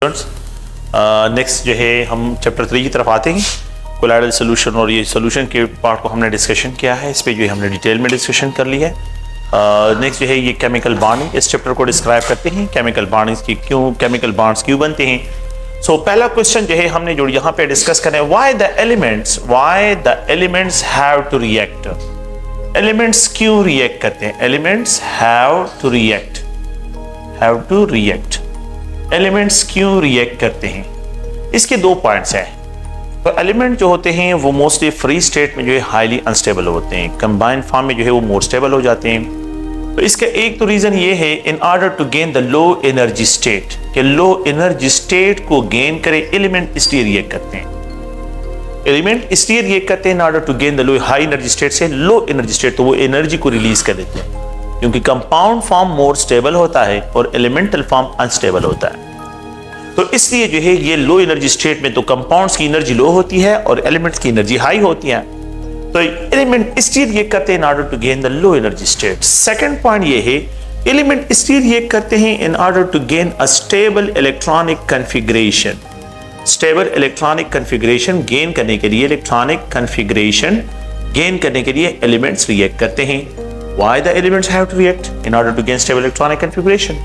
Next जो है हम चैप्टर 3 की तरफ आते हैं। कोलाइडल सोल्यूशन, और ये सोल्यूशन के पार्ट को हमने डिस्कशन किया है, इस पे जो है हमने डिटेल में डिस्कशन कर लिया है। नेक्स्ट जो है ये केमिकल बॉन्डिंग, इस चैप्टर को डिस्क्राइब करते हैं। केमिकल बॉन्डिंग की केमिकल बॉन्ड्स क्यों बनते हैं। सो पहला क्वेश्चन जो है हमने जो यहाँ पे डिस्कस करें, why the elements have to react. Elements क्यों रिएक्ट करते हैं? Elements have to react. Elements क्यों रिएक्ट करते हैं? इसके दो पॉइंट्स हैं। तो एलिमेंट जो होते हैं वो मोस्टली फ्री स्टेट में जो है हाईली अनस्टेबल होते हैं, कंबाइंड फॉर्म में जो है वो मोर स्टेबल हो जाते हैं। तो इसका एक तो रीजन ये है, in order to gain the low energy state, कि लो एनर्जी स्टेट को गेन करे एलिमेंट इसलिए रिएक्ट करते हैं। एलिमेंट इसलिए रिएक्ट करते हैं in order to gain the low high energy state से लो एनर्जी स्टेट, तो वो एनर्जी को रिलीज कर देते हैं, क्योंकि कंपाउंड फॉर्म मोर स्टेबल होता है और एलिमेंटल फॉर्म अनस्टेबल होता है। तो इसलिए जो है ये लो एनर्जी स्टेट में तो कंपाउंड्स की एनर्जी लो होती है और एलिमेंट्स की एनर्जी हाई होती है। तो एलिमेंट इसलिए रिएक्ट करते हैं in order to gain the low energy state. Second point ये है, एलिमेंट इसलिए रिएक्ट करते हैं in order to gain a stable electronic configuration. Stable electronic configuration gain करने के लिए, एलिमेंट्स रिएक्ट करते हैं। Why the elements have to react in order to gain stable electronic configuration?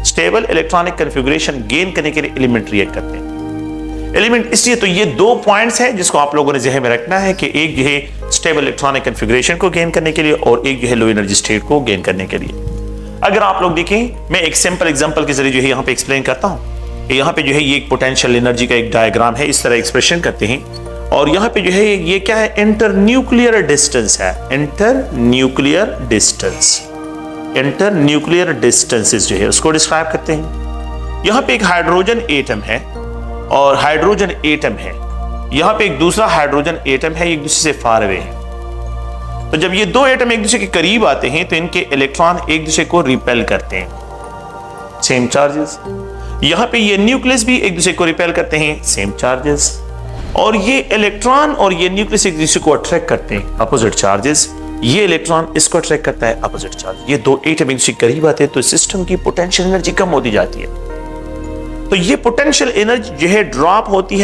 Stable electronic configuration gain करने के लिए element react करते हैं। एलिमेंट इसलिए, तो ये दो पॉइंट्स हैं जिसको आप लोगों ने ज़हन में रखना है कि एक जो है स्टेबल इलेक्ट्रॉनिक कॉन्फ़िगरेशन को गेन करने के लिए और एक जो है लो एनर्जी स्टेट को गेन करने के लिए। अगर आप लोग देखें, मैं एक सिंपल एग्जांपल के जरिए जो है यहाँ पे एक्सप्लेन करता हूँ। यहाँ पे जो है ये एक पोटेंशियल एनर्जी का एक डायग्राम है, इस तरह एक्सप्रेशन करते हैं। और यहाँ पे जो है ये क्या है, इंटरन्यूक्लियर डिस्टेंस है। इंटरन्यूक्लियर डिस्टेंसेस जो है उसको डिस्क्राइब करते हैं। यहाँ पे एक हाइड्रोजन एटम है और हाइड्रोजन एटम है, यहाँ पे एक दूसरा हाइड्रोजन एटम है, एक दूसरे से फार अवे है। तो जब ये दो एटम एक दूसरे के करीब आते हैं तो इनके इलेक्ट्रॉन एक दूसरे को रिपेल करते हैं, सेम चार्जेस। यहाँ पे ये न्यूक्लियस भी एक दूसरे को रिपेल करते हैं, सेम चार्जेस। और ये इलेक्ट्रॉन और ये न्यूक्लियस एक दूसरे को अट्रैक्ट करते हैं, अपोजिट चार्जेस। ये इलेक्ट्रॉन इसको अट्रैक्ट करता है, अपोजिट चार्ज। ये दो एटम एक दूसरे के करीब आते हैं तो सिस्टम की पोटेंशियल एनर्जी कम होती जाती है। तो ये पोटेंशियल एनर्जी जो है ड्रॉप होती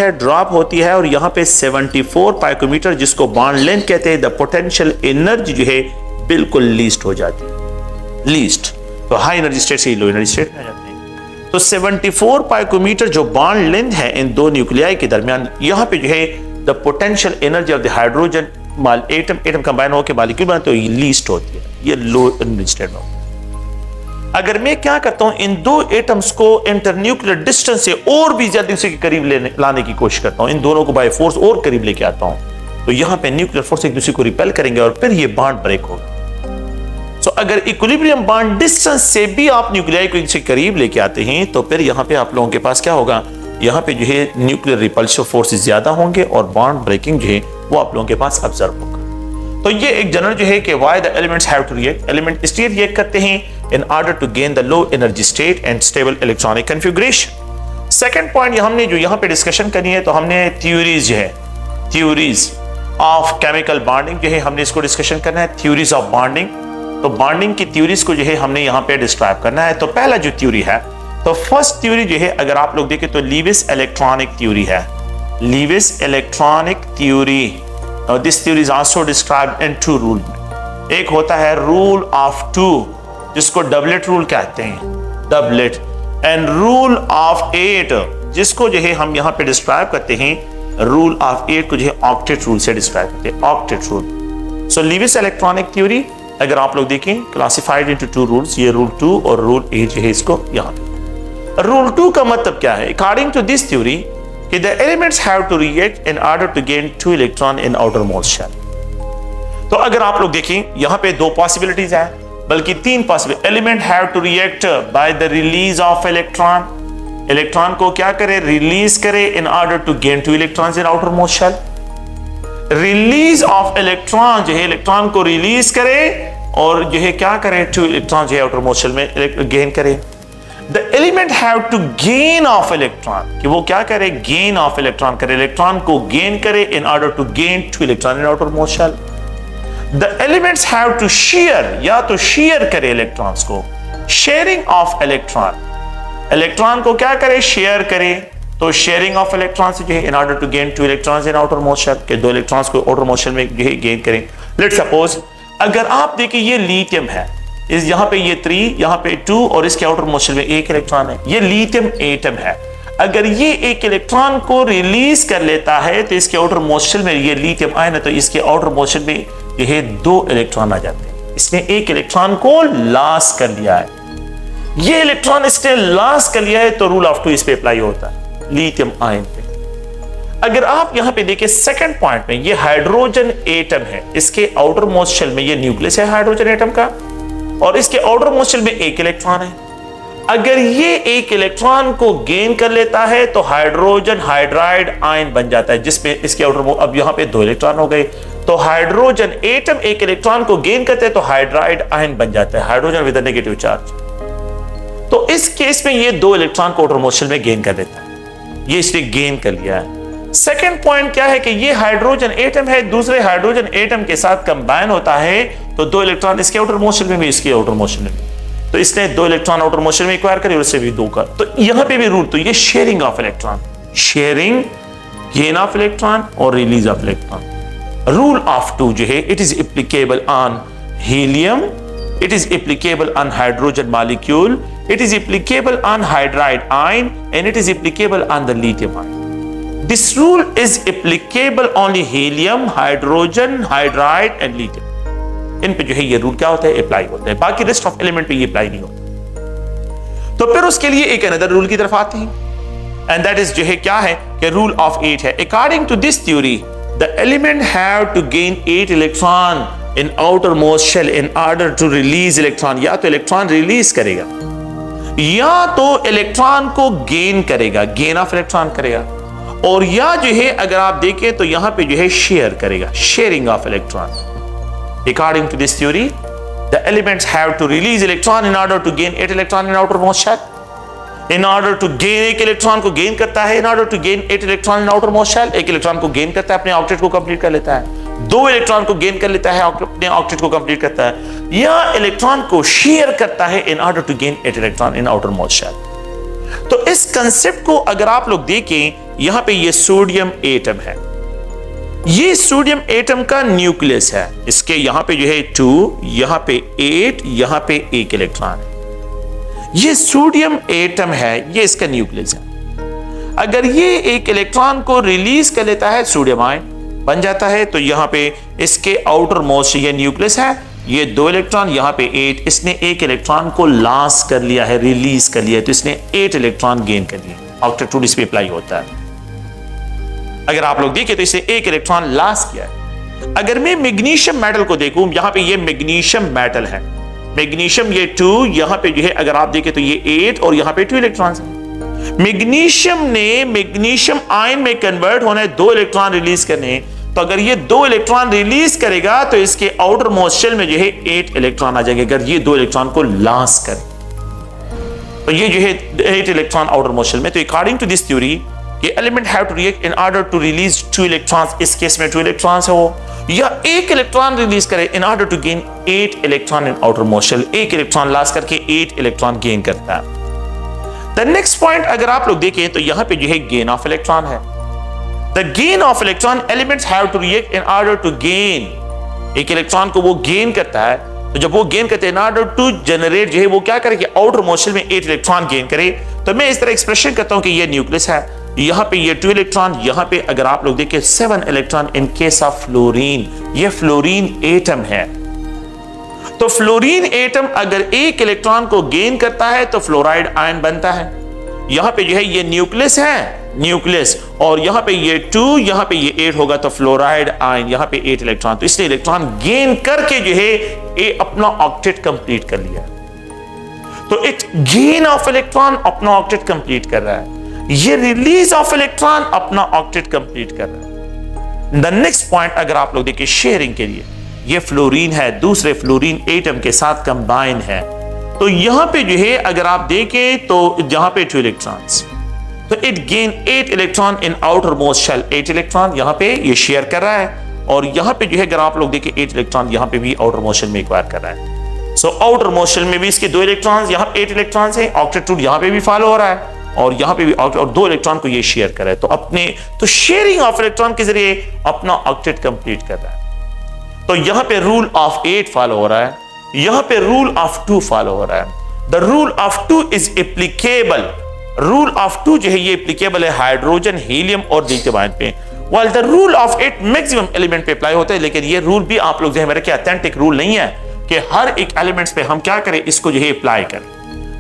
है और यहाँ पे 74 पाइकोमीटर, जिसको बॉन्ड लेंथ कहते हैं, द पोटेंशियल एनर्जी जो है बिल्कुल लीस्ट हो जाती है। लीस्ट तो हाई एनर्जी स्टेट से लो एनर्जी स्टेट में आ जाते हैं। तो 74 पाइकोमीटर जो बॉन्ड लेंथ है इन दो न्यूक्लियाई के दरमियान, यहाँ पे जो है the potential energy of the hydrogen atom combine होकर मॉलिक्यूल बनते तो लीस्ट होती है, ये लो एनर्जी स्टेट में। अगर मैं क्या करता हूं, इन दो एटम्स को इंटरन्यूक्लियर डिस्टेंस से और भी ज्यादा के करीब लाने की कोशिश करता हूं, इन दोनों को बाय फोर्स और करीब लेके आता हूं, तो यहां पे न्यूक्लियर फोर्स एक दूसरे को रिपेल करेंगे और फिर ये बॉन्ड ब्रेक होगा। सो अगर इक्विलिब्रियम बॉन्ड डिस्टेंस से भी आप न्यूक्लियाई को एक करीब लेके आते हैं तो फिर यहाँ पे आप लोगों के पास क्या होगा, यहाँ पे जो है न्यूक्लियर रिपल्सिव फोर्सेस ज्यादा होंगे और बॉन्ड ब्रेकिंग जो है वो आप लोगों के पास ऑब्जर्व होगा। तो ये एक जनरल जो है कि why the elements have to react. Element इसलिए रिएक्ट करते हैं in order to gain the low energy state and stable electronic configuration. Second point हमने जो यहाँ पे डिस्कशन करनी है, तो हमने थ्योरीज ऑफ केमिकल बॉन्डिंग जो है हमने इसको डिस्कशन करना है, थ्योरीज ऑफ बॉन्डिंग। तो बॉन्डिंग की थ्योरीज को जो है हमने यहाँ पे डिस्क्राइब करना है। तो पहला जो थ्योरी है, तो फर्स्ट थ्योरी जो है अगर आप लोग देखें तो लीविस इलेक्ट्रॉनिक थ्योरी है। Lewis electronic theory, this theory is also described in two rule. एक होता है रूल ऑफ टू, जिसको डबलेट रूल कहते हैं, डबलेट, एंड रूल ऑफ 8, जिसको जो है हम यहाँ पे डिस्क्राइब करते हैं, रूल ऑफ 8 को जो है ऑक्टेट रूल से डिस्क्राइब करते हैं, ऑक्टेट रूल। सो लीविस इलेक्ट्रॉनिक थ्योरी अगर आप लोग देखें क्लासिफाइड इनटू टू रूल्स, ये रूल 2 और रूल 8 जो है इसको यहाँ पे। रूल 2 का मतलब क्या है? अकॉर्डिंग टू दिस थ्योरी कि the elements have to react in order to gain 2 electron in outermost shell. तो अगर आप लोग देखें यहाँ पे 2 पॉसिबिलिटीज है, बल्कि 3 possibility. Element have to react by the release of electron, electron को क्या करे, रिलीज करे in order to gain 2 electrons in outermost shell. Release of electron जो है इलेक्ट्रॉन को रिलीज करे और जो है क्या करे, 2 इलेक्ट्रॉन जो है आउटर मोस्ट शेल में गेन करे। The element have to gain of electron, कि वो क्या करे, गेन ऑफ इलेक्ट्रॉन करे, इलेक्ट्रॉन को गेन करे in order to gain 2 electron in outermost shell. The elements have to share, या तो शेयर करे इलेक्ट्रॉन्स को, शेयरिंग ऑफ इलेक्ट्रॉन, इलेक्ट्रॉन को क्या करे, शेयर करे। तो शेयरिंग ऑफ इलेक्ट्रॉन से जो है in order to gain 2 electrons in outermost shell, के 2 इलेक्ट्रॉन्स को आउटर मोस्ट शेल में जो है गेन करें। लेट्स सपोज अगर आप देखिए ये लिथियम है, इस यहाँ पे ये 3, यहाँ पे 2 और इसके आउटर मोस्ट शेल में 1 इलेक्ट्रॉन है, ये लिथियम एटम है। अगर ये 1 इलेक्ट्रॉन को रिलीज कर लेता है तो इसके आउटर मोस्ट शेल में ये लिथियम आयन है, तो इसके आउटर मोस्ट शेल में ये 2 इलेक्ट्रॉन आ जाते हैं। इसने 1 इलेक्ट्रॉन को लॉस कर लिया है, ये इलेक्ट्रॉन इसने लॉस कर लिया है, तो रूल ऑफ 2 इस पे अप्लाई होता है लिथियम आयन पे। अगर आप यहां पे देखिए सेकंड पॉइंट में, ये हाइड्रोजन एटम है, इसके आउटर मोस्ट शेल में ये न्यूक्लियस है हाइड्रोजन एटम का, और इसके आउटर मोस्ट शेल में 1 इलेक्ट्रॉन है। अगर ये 1 इलेक्ट्रॉन को गेन कर लेता है तो हाइड्रोजन हाइड्राइड आयन बन जाता है, जिसमें इसके आउटर, अब यहां पे 2 इलेक्ट्रॉन हो गए, तो हाइड्रोजन एटम 1 इलेक्ट्रॉन को गेन करते हैं तो हाइड्राइड आयन बन जाता है, हाइड्रोजन विद नेगेटिव चार्ज। तो इस केस में ये 2 इलेक्ट्रॉन को आउटर मोस्ट शेल में गेन कर देता है, ये इसने गेन कर लिया है। सेकंड पॉइंट क्या है कि ये हाइड्रोजन एटम है, दूसरे हाइड्रोजन एटम के साथ कंबाइन होता है तो 2 इलेक्ट्रॉन इसके आउटर मोस्ट शेल में भी, इसके आउटर मोस्ट शेल में भी, तो इसने 2 इलेक्ट्रॉन आउटर मोस्ट शेल में एक्वायर करे और इससे भी 2 का, तो यहां पे भी रूल, तो ये sharing of electron, sharing, gain of electron और release of electron. Rule of 2 जो है it is applicable on helium, it is applicable on hydrogen molecule, it is applicable on hydride ion, and it is applicable on the lithium ion. This rule is applicable only helium, hydrogen, hydride and lithium. इन पे जो है ये rule क्या होता है, apply होता है, बाकी रेस्ट ऑफ एलिमेंट पे ये अप्लाई नहीं होता। तो फिर उसके लिए एक अनदर रूल की तरफ आते हैं, एंड दैट इज जो है क्या है कि रूल ऑफ 8 है। According to this theory the element have to gain 8 electron in outermost shell in order to release electron, या तो इलेक्ट्रॉन रिलीज करेगा या तो इलेक्ट्रॉन को गेन करेगा, गेन ऑफ इलेक्ट्रॉन करेगा, और या जो है अगर आप देखें तो यहां पे जो है शेयर करेगा, sharing of electron. According to this theory the elements have to release electron in order to gain 8 electron in outermost shell, in order to gain, 1 electron को गेन करता है in order to gain 8 electron in outermost shell, 1 electron को gain करता है, अपने octet को complete कर लेता है, 2 इलेक्ट्रॉन को गेन कर लेता है, अपने ऑक्टेट को कंप्लीट करता है, या इलेक्ट्रॉन को शेयर करता है in order to gain 8 electron in outermost shell। तो इस कंसेप्ट को अगर आप लोग देखें, यहां पे ये सोडियम एटम है, ये सोडियम एटम का न्यूक्लियस है, इसके यहां पे जो है 2, यहां पे 8, यहां पे 1 इलेक्ट्रॉन है, ये सोडियम एटम है, ये इसका न्यूक्लियस है। अगर ये 1 इलेक्ट्रॉन को रिलीज कर लेता है, सोडियम आयन बन जाता है, तो यहां पे इसके आउटर मोस्ट ये न्यूक्लियस है, ये 2 इलेक्ट्रॉन, यहां पे 8, इसने 1 इलेक्ट्रॉन को लॉस कर लिया है, रिलीज कर लिया है, तो इसने 8 इलेक्ट्रॉन गेन कर लिए। ऑक्टेट रूल इस पे अप्लाई होता है। अगर आप लोग देखें तो इसने 1 इलेक्ट्रॉन लॉस किया है। अगर मैं मैग्नीशियम मेटल को देखूं, यहां पे ये मैग्नीशियम मेटल है, मैग्नीशियम ये 2, यहां पे जो है अगर आप देखें तो ये 8 और यहां पे 2 इलेक्ट्रॉन्स हैं। मैग्नीशियम ने मैग्नीशियम आयन में कन्वर्ट होना है, 2 इलेक्ट्रॉन रिलीज करने, तो अगर ये 2 इलेक्ट्रॉन रिलीज करेगा तो इसके आउटर मोस्ट शेल में जो है 8 इलेक्ट्रॉन आ जाएंगे, अगर ये 2 इलेक्ट्रॉन को लॉस करे तो ये जो है 8 इलेक्ट्रॉन आउटर मोस्ट शेल में। तो अकॉर्डिंग टू दिस थ्योरी ये element have to react in order to release 2 electrons, इस केस में 2 इलेक्ट्रॉन्स हो, या 1 इलेक्ट्रॉन रिलीज करे in order to gain 8 electron in outermost shell, 1 electron loss करके 8 electron gain करता है। द नेक्स्ट पॉइंट अगर आप लोग देखें तो यहां पे जो है गेन ऑफ इलेक्ट्रॉन है। The gain of electron, elements have to react in order to gain, 1 electron को वो गेन करता है, तो जब वो गेन करते हैं इन ऑर्डर टू जनरेट, जो है वो क्या करे कि आउटर मोस्ट शेल में 8 इलेक्ट्रॉन गेन करे। तो मैं इस तरह एक्सप्रेशन करता हूं कि ये न्यूक्लियस है, यहां पे ये 2 इलेक्ट्रॉन, यहां पे अगर आप लोग देखें 7 electron in case of fluorine, ये फ्लोरीन एटम है। तो फ्लोरीन एटम अगर 1 इलेक्ट्रॉन को गेन करता है तो फ्लोराइड आयन बनता है। यहां पे जो है ये न्यूक्लियस है, न्यूक्लियस, और यहां पे ये 2, यहां पे ये 8 होगा, तो फ्लोराइड आयन, यहां पे 8 इलेक्ट्रॉन, तो इसने इलेक्ट्रॉन गेन करके जो है ये अपना ऑक्टेट कंप्लीट कर लिया। तो इट गेन ऑफ इलेक्ट्रॉन अपना ऑक्टेट कंप्लीट कर रहा है, ये रिलीज ऑफ इलेक्ट्रॉन अपना ऑक्टेट कंप्लीट कर रहा है। द नेक्स्ट पॉइंट अगर आप लोग देखिए शेयरिंग के लिए, ये फ्लोरीन है, दूसरे फ्लोरीन एटम के साथ कंबाइन है, तो यहां पे जो है अगर आप देखें तो यहां पे 2 इलेक्ट्रॉन्स, तो it gain 8 electron in outermost shell, 8 electron यहां पे ये शेयर कर रहा है, और यहां पे जो है अगर आप लोग देखें 8 इलेक्ट्रॉन यहां पे भी आउटर मोस्ट शेल में एक्वायर कर रहा है। सो आउटर मोस्ट शेल में भी इसके 2 इलेक्ट्रॉन्स, यहाँ 8 इलेक्ट्रॉन्स हैं, ऑक्टेट रूल यहाँ पे भी फॉलो हो रहा है और यहाँ पे भी और 2 इलेक्ट्रॉन को ये शेयर कर रहा है, तो शेयरिंग ऑफ इलेक्ट्रॉन के जरिए अपना ऑक्टेट कंप्लीट कर रहा है। तो यहाँ पे रूल ऑफ 8 फॉलो हो रहा है, यहाँ पे रूल ऑफ 2 फॉलो हो रहा है। The rule of 2 is applicable, rule of 2 जो है ये एप्लीकेबल है हाइड्रोजन, हीलियम और लिथियम आयन पे, while the rule of 8 maximum element पे अप्लाई होता है। लेकिन ये रूल भी आप लोग जो है मेरा क्या ऑथेंटिक रूल नहीं है कि हर एक एलिमेंट्स पे हम क्या करें, इसको जो है अप्लाई करें।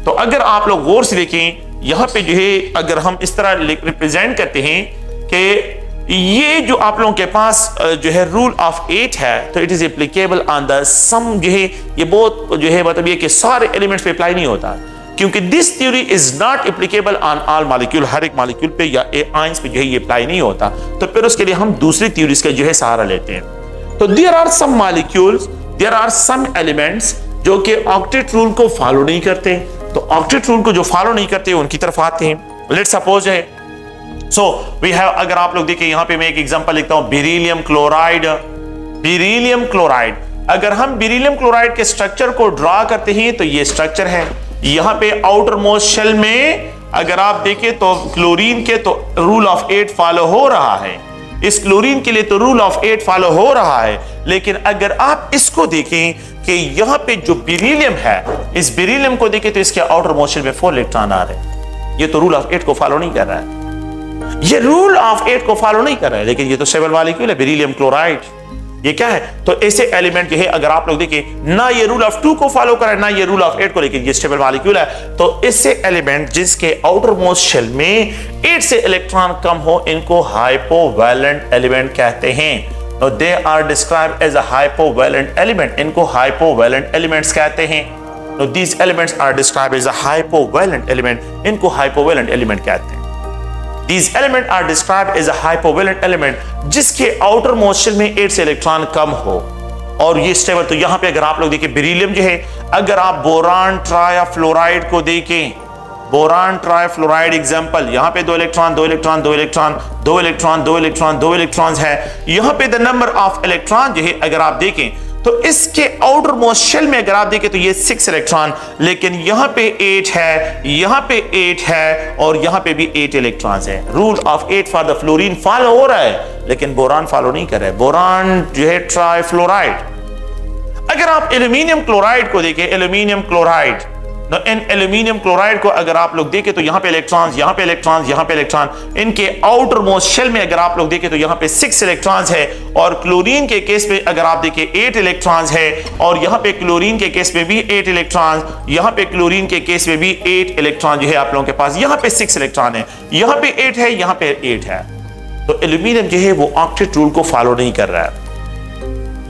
तो अगर आप लोग गौर से देखें यहाँ पे जो है अगर हम इस तरह रिप्रेजेंट करते हैं कि ये जो आप लोगों के पास जो है रूल ऑफ 8 है, तो it is applicable on the sum, जो है ये बहुत जो है मतलब ये कि सारे एलिमेंट्स पे अप्लाई नहीं होता, क्योंकि this theory is not applicable on all molecule, हर एक मॉलिक्यूल पे या आयंस पे जो है ये अप्लाई नहीं होता। तो फिर उसके लिए हम दूसरी थ्योरीज का जो है सहारा लेते हैं। तो there are some molecules, there are some elements जो कि ऑक्टेट रूल को फॉलो नहीं करते। तो ऑक्टेट रूल को जो फॉलो नहीं करते उनकी तरफ आते हैं। लेट्स सपोज है, सो वी हैव, अगर आप लोग देखें यहाँ पे मैं एक एग्जांपल लिखता हूं, बेरिलियम क्लोराइड। बेरिलियम क्लोराइड, अगर हम बेरिलियम क्लोराइड के स्ट्रक्चर को ड्रा करते हैं तो ये स्ट्रक्चर है। यहां पे आउटर मोस्ट शेल में अगर आप देखें तो क्लोरीन के तो रूल ऑफ 8 फॉलो हो रहा है, इस क्लोरीन के लिए तो रूल ऑफ 8 फॉलो हो रहा है। लेकिन अगर आप इसको देखें कि यहां पे जो बेरिलियम है, इस बेरिलियम को देखें तो इसके आउटर मोस्ट शेल में 4 इलेक्ट्रॉन आ रहे हैं। ये तो रूल ऑफ 8 को फॉलो नहीं कर रहा है, ये रूल ऑफ 8 को फॉलो नहीं कर रहा है, लेकिन ये तो स्टेबल मॉलिक्यूल है बेरिलियम क्लोराइड। ये क्या है, तो ऐसे एलिमेंट जो है अगर आप लोग देखें ना ये रूल ऑफ 2 को फॉलो कर रहा है ना ये रूल ऑफ 8 को, लेकिन ये स्टेबल मॉलिक्यूल है। तो ऐसे एलिमेंट जिसके आउटर मोस्ट शेल में 8 से इलेक्ट्रॉन कम हो, इनको हाइपोवैलेंट एलिमेंट कहते हैं। तो they are described as a hypovalent element, इनको हाइपोवैलेंट एलिमेंट्स कहते हैं। तो these elements are described as a hypovalent element, इनको हाइपोवैलेंट एलिमेंट कहते हैं। These elements are described as a hypovalent element जिसके आउटर मोस्ट शेल में 8 से इलेक्ट्रॉन कम हो और ये स्टेबल। तो यहां पे अगर आप लोग देखें बेरिलियम जो है, अगर आप बोरान ट्राइफ्लोराइड को देखें, बोरान ट्राइफ्लोराइड एग्जांपल, यहां पे 2 electron 2 electron 2 electron 2 electron 2 electron 2 electrons है। यहां पे द नंबर ऑफ इलेक्ट्रॉन जो है अगर आप देखें तो इसके आउटर मोस्ट शेल में अगर आप देखें तो ये 6 इलेक्ट्रॉन, लेकिन यहां पे 8 है, यहां पे 8 है और यहां पे भी 8 इलेक्ट्रॉन्स है। Rule of 8 for the fluorine follow हो रहा है, लेकिन बोरान फॉलो नहीं कर रहा है, बोरान जो है ट्राइफ्लोराइड। अगर आप एल्यूमिनियम क्लोराइड को देखें, एल्यूमिनियम क्लोराइड, इन एल्यूमिनियम क्लोराइड को अगर आप लोग देखें तो यहां पे इलेक्ट्रॉन्स, यहां पे इलेक्ट्रॉन्स, यहां पे इलेक्ट्रॉन, इनके आउटर मोस्ट शेल में अगर आप लोग देखें तो यहां पे 6 इलेक्ट्रॉन्स है और क्लोरीन के केस में अगर आप देखें 8 इलेक्ट्रॉन्स है और यहां पे क्लोरीन के केस में भी 8 इलेक्ट्रॉन्स, यहां पे क्लोरीन के केस में भी 8 इलेक्ट्रॉन जो है आप लोगों के पास, यहां पे 6 इलेक्ट्रॉन है, यहां पे 8 है, यहां पे 8 है। तो एल्यूमिनियम जो है वो ऑक्टेट रूल को फॉलो नहीं कर रहा है,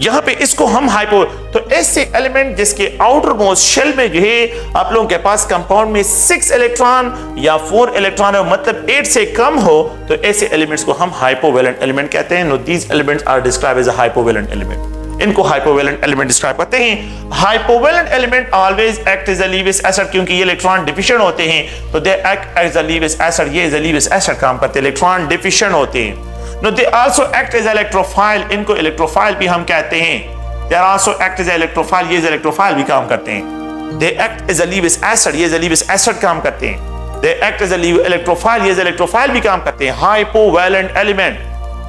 यहां पे इसको हम हाइपो। तो ऐसे एलिमेंट जिसके आउटर मोस्ट शेल में जो है आप लोगों के पास कंपाउंड में 6 इलेक्ट्रॉन या 4 इलेक्ट्रॉन है, मतलब 8 से कम हो, तो ऐसे एलिमेंट्स को हम हाइपोवैलेंट एलिमेंट कहते हैं। No these elements are described as a hypovalent element, इनको हाइपोवैलेंट एलिमेंट डिस्क्राइब करते हैं। Hypovalent element always act as a Lewis acid, क्योंकि ये इलेक्ट्रॉन डिफिशिएंट होते हैं तो they act as a Lewis acid, ये एज अ लीविस एसिड काम करते हैं, इलेक्ट्रॉन डिफिशिएंट होते हैं। No they also act as electrophile, इनको इलेक्ट्रोफाइल भी हम कहते हैं। They are also act as electrophile, ये इलेक्ट्रोफाइल भी काम करते हैं। They act as a Lewis acid, ये Lewis acid काम करते हैं। They act as a electrophile, ये इलेक्ट्रोफाइल भी काम करते हैं। Hypovalent element,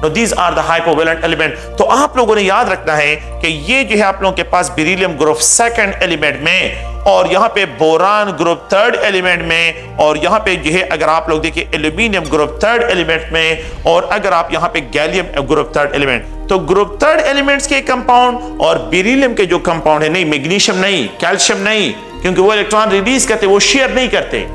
no these are the hypovalent element। तो आप लोगों ने याद रखना है कि ये जो है आप लोगों के पास बेरिलियम ग्रुप 2nd एलिमेंट में और यहाँ पे बोरान ग्रुप 3rd एलिमेंट में और यहाँ पे जो है अगर आप लोग देखिए एल्यूमिनियम ग्रुप 3rd एलिमेंट में और अगर आप यहाँ पे गैलियम ग्रुप 3rd एलिमेंट, तो ग्रुप 3rd एलिमेंट्स के कंपाउंड और बेरिलियम के जो कंपाउंड है, नहीं मैग्नीशियम नहीं, कैल्शियम नहीं, क्योंकि वो इलेक्ट्रॉन रिलीज करते, वो शेयर नहीं करते।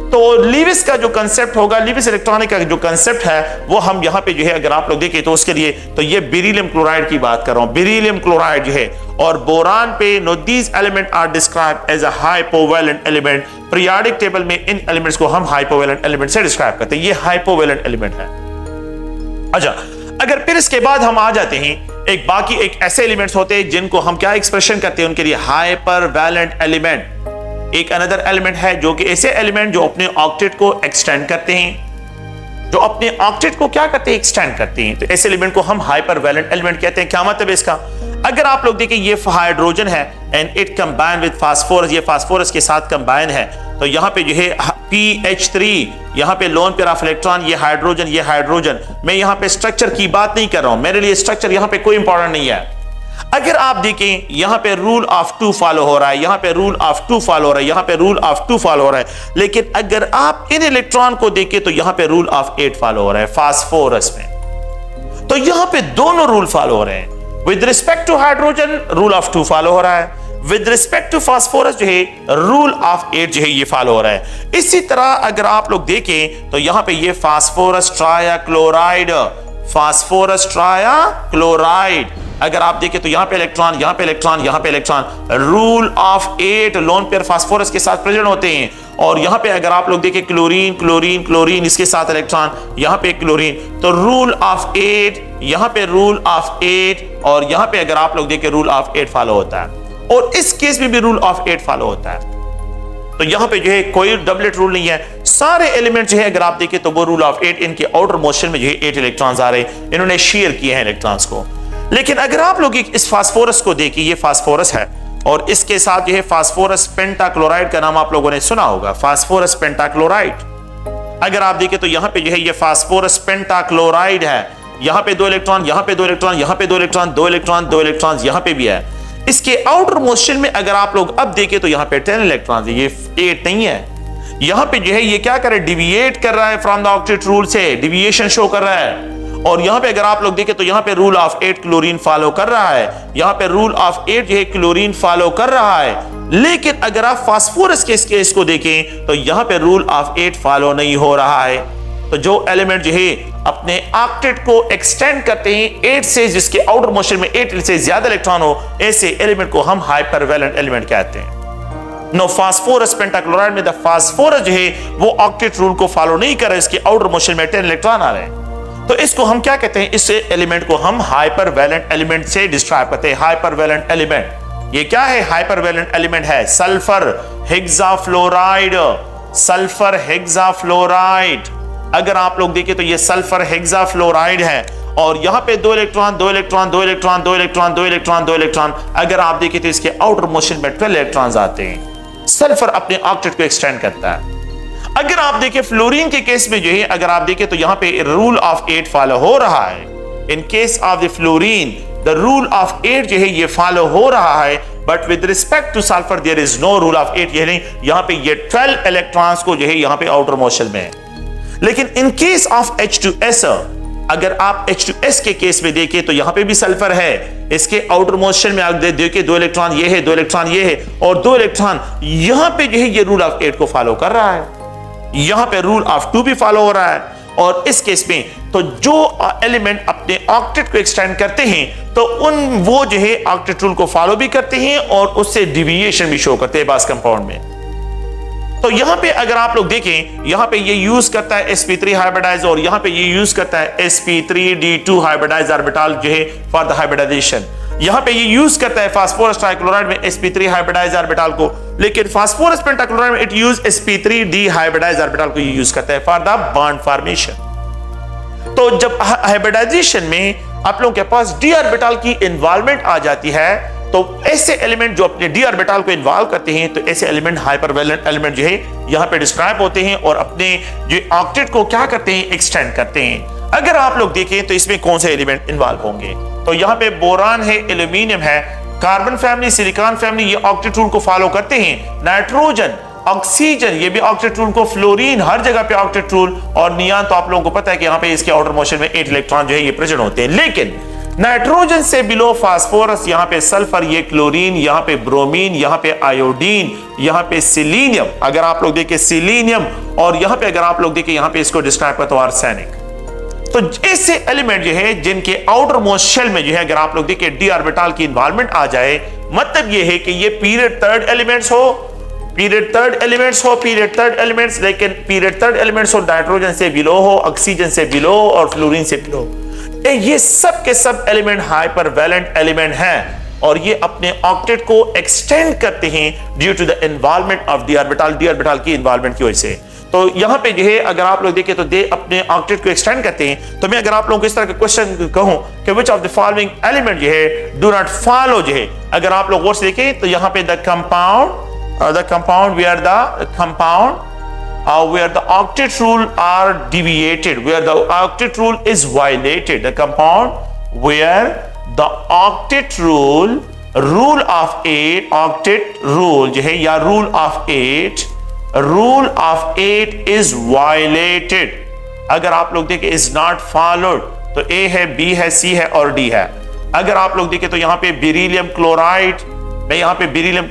तो लीविस का जो कंसेप्ट होगा, लीविस इलेक्ट्रॉनिक का जो कंसेप्ट है वो हम यहाँ पे जो है अगर आप लोग देखें तो उसके लिए तो ये बेरिलियम क्लोराइड की बात कर रहा हूं, बेरिलियम क्लोराइड जो है और बोरान पे। No these element are described as a hypovalent element. Periodic table में इन एलिमेंट्स को हम हाइपोवैलेंट एलिमेंट से डिस्क्राइब करते हैं, ये हाइपोवैलेंट एलिमेंट है। अच्छा, अगर फिर इसके बाद हम आ जाते हैं एक बाकी एक ऐसे एलिमेंट्स होते हैं जिनको हम क्या एक्सप्रेशन करते हैं उनके लिए, हाइपरवैलेंट एलिमेंट। एक अनदर एलिमेंट है जो कि ऐसे एलिमेंट जो अपने ऑक्टेट को एक्सटेंड करते हैं, जो अपने ऑक्टेट को क्या करते हैं, एक्सटेंड करते हैं। तो ऐसे एलिमेंट को हम हाइपरवैलेंट एलिमेंट कहते हैं। क्या मतलब है इसका, अगर आप लोग देखें ये हाइड्रोजन है and it combine with phosphorus, ये फास्फोरस के साथ कंबाइन है, तो यहाँ पे जो है PH3, यहाँ पे लोन पेयर ऑफ इलेक्ट्रॉन, ये हाइड्रोजन। मैं यहाँ पे स्ट्रक्चर की बात नहीं कर रहा हूं, मेरे लिए स्ट्रक्चर यहाँ पे कोई इंपॉर्टेंट नहीं है। अगर आप देखें यहाँ पे रूल ऑफ 2 फॉलो हो रहा है, यहाँ पे रूल ऑफ 2 फॉलो हो रहा है, यहाँ पे रूल ऑफ 2 फॉलो हो रहा है, लेकिन अगर आप इन इलेक्ट्रॉन को देखें तो यहाँ पे रूल ऑफ 8 फॉलो हो रहा है फास्फोरस में। तो यहाँ पे दोनों रूल फॉलो हो रहे हैं। With respect to hydrogen rule of 2 follow हो रहा है, विद रिस्पेक्ट टू फास्फोरस जो है रूल ऑफ 8 जो है ये फॉलो हो रहा है। इसी तरह अगर आप लोग देखें तो यहाँ पे ये फास्फोरस ट्रायाक्लोराइड, फास्फोरस ट्रायाक्लोराइड, अगर आप देखें तो यहाँ पे इलेक्ट्रॉन, यहाँ पे इलेक्ट्रॉन, यहाँ पे electron, rule of 8 lone pair phosphorus के साथ प्रेजेंट होते हैं। और यहाँ पे अगर आप लोग देखें क्लोरीन क्लोरीन क्लोरीन, इसके साथ इलेक्ट्रॉन, यहाँ पे क्लोरीन, तो रूल ऑफ 8, यहाँ पे रूल ऑफ 8, और यहाँ पे अगर आप लोग देखें रूल ऑफ 8 फॉलो होता है, और इस केस में भी रूल ऑफ 8 फॉलो होता है। तो यहाँ पे जो है कोई डबलेट रूल नहीं है, सारे एलिमेंट जो है अगर आप देखें तो वो रूल ऑफ 8, इनके आउटर मोशन में जो है 8 इलेक्ट्रॉन्स आ रहे हैं, इन्होंने शेयर किए हैं इलेक्ट्रॉन्स को। लेकिन अगर आप लोग इस फास्फोरस को देखिए, ये फास्फोरस है और इसके साथ जो है फास्फोरस पेंटाक्लोराइड का नाम आप लोगों ने सुना होगा, फास्फोरस पेंटाक्लोराइड। अगर आप देखें तो यहाँ पे जो है ये फास्फोरस पेंटाक्लोराइड है, यहाँ पे 2 इलेक्ट्रॉन, यहाँ पे 2 इलेक्ट्रॉन, यहाँ पे 2 इलेक्ट्रॉन, 2 इलेक्ट्रॉन, 2 इलेक्ट्रॉन, यहाँ पे भी है। इसके आउटर मोशन में अगर आप लोग अब देखें तो यहाँ पे 10 इलेक्ट्रॉन, ये 8 नहीं है। यहाँ पे जो है ये क्या कर रहा है, डिविएट कर रहा है फ्रॉम द ऑक्टेट रूल से, डिविएशन शो कर रहा है। और यहाँ पे अगर आप लोग देखें तो यहाँ पे रूल ऑफ 8 क्लोरीन फॉलो कर रहा है, यहाँ पे रूल ऑफ 8 जो है क्लोरीन फॉलो कर रहा है। लेकिन अगर आप फास्फोरस के इस केस को देखें तो यहाँ पे रूल ऑफ 8 फॉलो नहीं हो रहा है। तो जो एलिमेंट जो है अपने ऑक्टेट को एक्सटेंड करते हैं 8 से, जिसके आउटर मोशन में 8 से ज्यादा इलेक्ट्रॉन हो, ऐसे एलिमेंट को हम हाइपरवैलेंट एलिमेंट कहते हैं। नो फास्फोरस पेंटाक्लोराइड में द फास्फोरस जो है वो ऑक्टेट रूल को फॉलो नहीं कर रहा है, इसके आउटर मोशन में 10 इलेक्ट्रॉन आ रहे हैं। तो इसको हम क्या कहते हैं, इस एलिमेंट को हम हाइपरवैलेंट एलिमेंट से डिस्क्राइब करते हैं। हाइपरवैलेंट एलिमेंट ये क्या है, हाइपरवैलेंट एलिमेंट है सल्फर हेक्साफ्लोराइड, सल्फर हेक्साफ्लोराइड। अगर आप लोग देखें तो ये सल्फर हेक्साफ्लोराइड है और यहाँ पे 2 electron, 2 electron, 2 electron, 2 electron, 2 electron, 2 electron. अगर आप देखें तो इसके आउटर मोशन में 12 इलेक्ट्रॉन्स आते हैं। सल्फर अपने ऑक्टेट को एक्सटेंड करता है। अगर आप देखें फ्लोरीन के केस में जो है, अगर आप देखें तो यहाँ पे रूल ऑफ 8 फॉलो हो रहा है। In case of the fluorine the rule of 8 जो है ये फॉलो हो रहा है, but with respect to sulphur there is no rule of 8। ये नहीं, यहाँ पे ये 12 इलेक्ट्रॉन्स को जो है यहाँ पे आउटर मोशन में है। लेकिन इन केस ऑफ H2S, अगर आप H2S के केस में देखें तो यहाँ पे भी सल्फर है, इसके आउटर मोशन में आप देखिए 2 इलेक्ट्रॉन ये है, 2 इलेक्ट्रॉन ये है, और 2 इलेक्ट्रॉन यहाँ पे जो है ये रूल ऑफ 8 को फॉलो कर रहा है। यहां पे रूल ऑफ 2 भी फॉलो हो रहा है। और इस केस में तो जो एलिमेंट अपने ऑक्टेट को एक्सटेंड करते हैं तो वो जो है ऑक्टेट रूल को फॉलो भी करते हैं और उससे डिविएशन भी शो करते हैं बास कंपाउंड में। तो यहां पे अगर आप लोग देखें, यहां पे ये यूज करता है sp3 हाइब्रिडाइज, और यहां पे ये यूज करता है sp3d2 हाइब्रिडाइज ऑर्बिटल जो है फॉर द हाइब्रिडाइजेशन। यहां पे ये यूज करता है फास्फोरस ट्राइक्लोराइड में sp3 हाइब्रिडाइज ऑर्बिटल को, लेकिन फास्फोरस पेंटाक्लोराइड में it use sp3d hybridise orbital को यूज करता है फॉर द बॉन्ड फॉर्मेशन। तो जब हाइब्रिडाइजेशन में आप लोगों के पास d ऑर्बिटल की इन्वॉल्वमेंट आ जाती है, तो ऐसे एलिमेंट जो अपने d ऑर्बिटल को इन्वॉल्व करते हैं, तो ऐसे एलिमेंट हाइपरवैलेंट एलिमेंट जो है यहां पे डिस्क्राइब होते हैं और अपने जो ऑक्टेट को क्या करते हैं, एक्सटेंड करते हैं। अगर आप लोग देखें तो इसमें कौन से एलिमेंट इन्वॉल्व होंगे, तो यहाँ पे बोरान है, एल्यूमिनियम है, कार्बन फैमिली, सिलिकॉन फैमिली, ये ऑक्टेट रूल को फॉलो करते हैं। नाइट्रोजन, ऑक्सीजन, ये भी ऑक्टेट रूल को, फ्लोरीन हर जगह पे ऑक्टेट रूल, और नियान तो आप लोगों को पता है कि यहाँ पे इसके आउटर मोशन में 8 इलेक्ट्रॉन जो है ये प्रेजेंट होते हैं। लेकिन नाइट्रोजन से बिलो फास्फोरस, यहाँ पे सल्फर, ये क्लोरीन, यहाँ पे ब्रोमीन, यहाँ पे आयोडीन, यहाँ पे सिलीनियम, अगर आप लोग देखें सिलीनियम, और यहाँ पे अगर आप लोग देखें यहाँ पे इसको डिस्क्राइब करते हो आर्सेनिक। तो ऐसे एलिमेंट जो है जिनके आउटर मोस्ट शेल में जो है अगर आप लोग देखें d ऑर्बिटल की इन्वॉल्वमेंट आ जाए, मतलब ये है कि ये पीरियड थर्ड एलिमेंट्स हो, पीरियड थर्ड एलिमेंट्स, लेकिन पीरियड थर्ड एलिमेंट्स हो नाइट्रोजन से बिलो हो, ऑक्सीजन से बिलो और फ्लोरीन से बिलो, ये सब के सब एलिमेंट हाइपरवैलेंट एलिमेंट हैं और ये अपने ऑक्टेट को एक्सटेंड करते हैं due to the involvement of d orbital की इन्वॉल्वमेंट की वजह से। तो यहाँ पे जो है अगर आप लोग देखें तो दे अपने ऑक्टेट को एक्सटेंड करते हैं। तो मैं अगर आप लोगों को इस तरह का क्वेश्चन कहूं कि which of the following element जो है डू नॉट फॉलो जो है, अगर आप लोग गौर से देखें तो यहाँ पे the compound where the octet rule are deviated, where the octet rule is violated, the compound where the octet rule of 8 octet rule जो है या rule of 8 is violated, अगर आप लोग देखें is not followed तो A है, B है, C है और D है। अगर आप लोग देखें तो यहाँ पे बेरिलियम क्लोराइड, मैं यहाँ पे बेरिलियम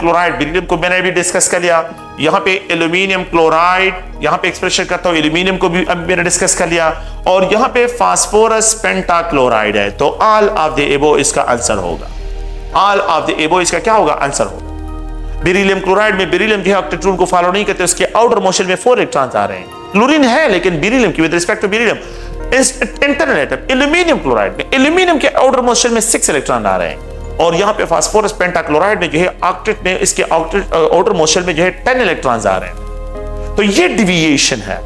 को मैंने भी डिस्कस कर लिया। यहाँ पे एल्यूमिनियम क्लोराइड, यहाँ पे एक्सप्रेशन करता हूँ, एल्यूमिनियम को भी अब मैंने डिस्कस कर लिया। और यहाँ पे फास्फोरस पेंटाक्लोराइड है। तो ऑल ऑफ द एबो इसका आंसर होगा। ऑल ऑफ द एबो इसका क्या होगा? आंसर होगा। बेरिलियम क्लोराइड में बेरिलियम जो है ऑक्टेट रूल को फॉलो नहीं करते, उसके आउटर मोशन में 4 इलेक्ट्रॉन्स आ रहे हैं। क्लोरीन है लेकिन बेरिलियम की with respect to beryllium internal atom. Aluminium chloride में एल्यूमिनियम के आउटर मोशन में 6 इलेक्ट्रॉन आ रहे हैं। और यहाँ पे फास्फोरस पेंटाक्लोराइड में जो है ऑक्टेट में इसके आउटर मोशन में जो है 10 इलेक्ट्रॉन्स आ रहे हैं। तो ये डिविएशन है।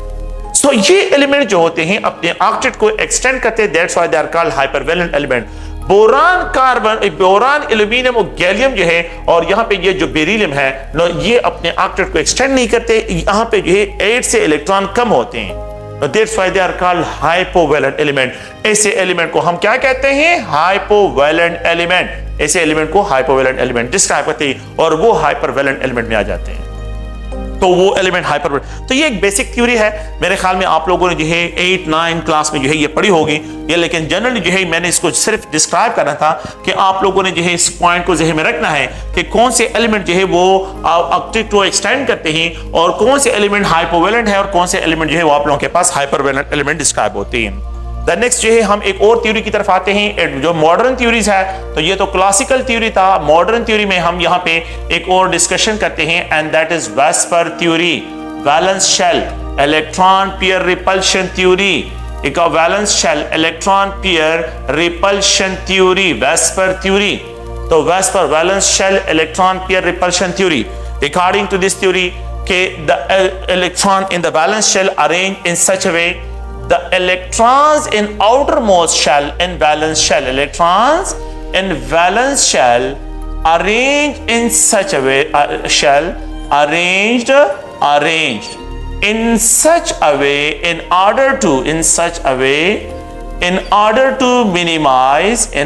सो ये एलिमेंट जो होते हैं अपने ऑक्टेट को एक्सटेंड करते हैं, that's why they are called hypervalent element. Boron carbon, boron aluminium और गैलियम जो है और यहाँ पे ये जो बेरिलियम है ये अपने ऑक्टेट को एक्सटेंड नहीं करते, यहाँ पे जो है 8 से इलेक्ट्रॉन कम होते हैं। That's why they are called hypovalent element। ऐसे एलिमेंट को हम क्या कहते हैं? Hypovalent element. ऐसे एलिमेंट को हाइपोवैलेंट एलिमेंट डिस्क्राइब करते हैं और वो हाइपरवैलेंट एलिमेंट में आ जाते हैं। तो वो एलिमेंट हाइपरवैलेंट, तो ये एक बेसिक थ्योरी है। मेरे ख्याल में आप लोगों ने जो है 8-9 क्लास में जो है ये पढ़ी होगी ये, लेकिन जनरली जो है मैंने इसको सिर्फ डिस्क्राइब करना था कि आप लोगों ने जो है इस पॉइंट को ज़हन में रखना है कि कौन से एलिमेंट जो है वो ऑक्टेट को एक्सटेंड करते हैं और कौन से एलिमेंट हाइपोवैलेंट है और कौन से एलिमेंट जो है वो आप लोगों के पास हाइपरवैलेंट एलिमेंट डिस्क्राइब होते हैं। नेक्स्ट जो है हम एक और थ्योरी की तरफ आते हैं जो मॉडर्न थ्योरीज है। तो ये तो क्लासिकल थ्योरी था। मॉडर्न थ्योरी में हम यहाँ पे एक और डिस्कशन करते हैं and that is VSEPR theory, valence shell electron pair repulsion theory. एक valence shell electron pair repulsion theory, VSEPR theory. तो VSEPR valence shell electron pair repulsion theory, according to this theory के the electron in the valence shell arrange in such a way the electrons in outermost shell in valence shell, electrons in valence shell arranged in such a way, arranged in such a way in order to minimize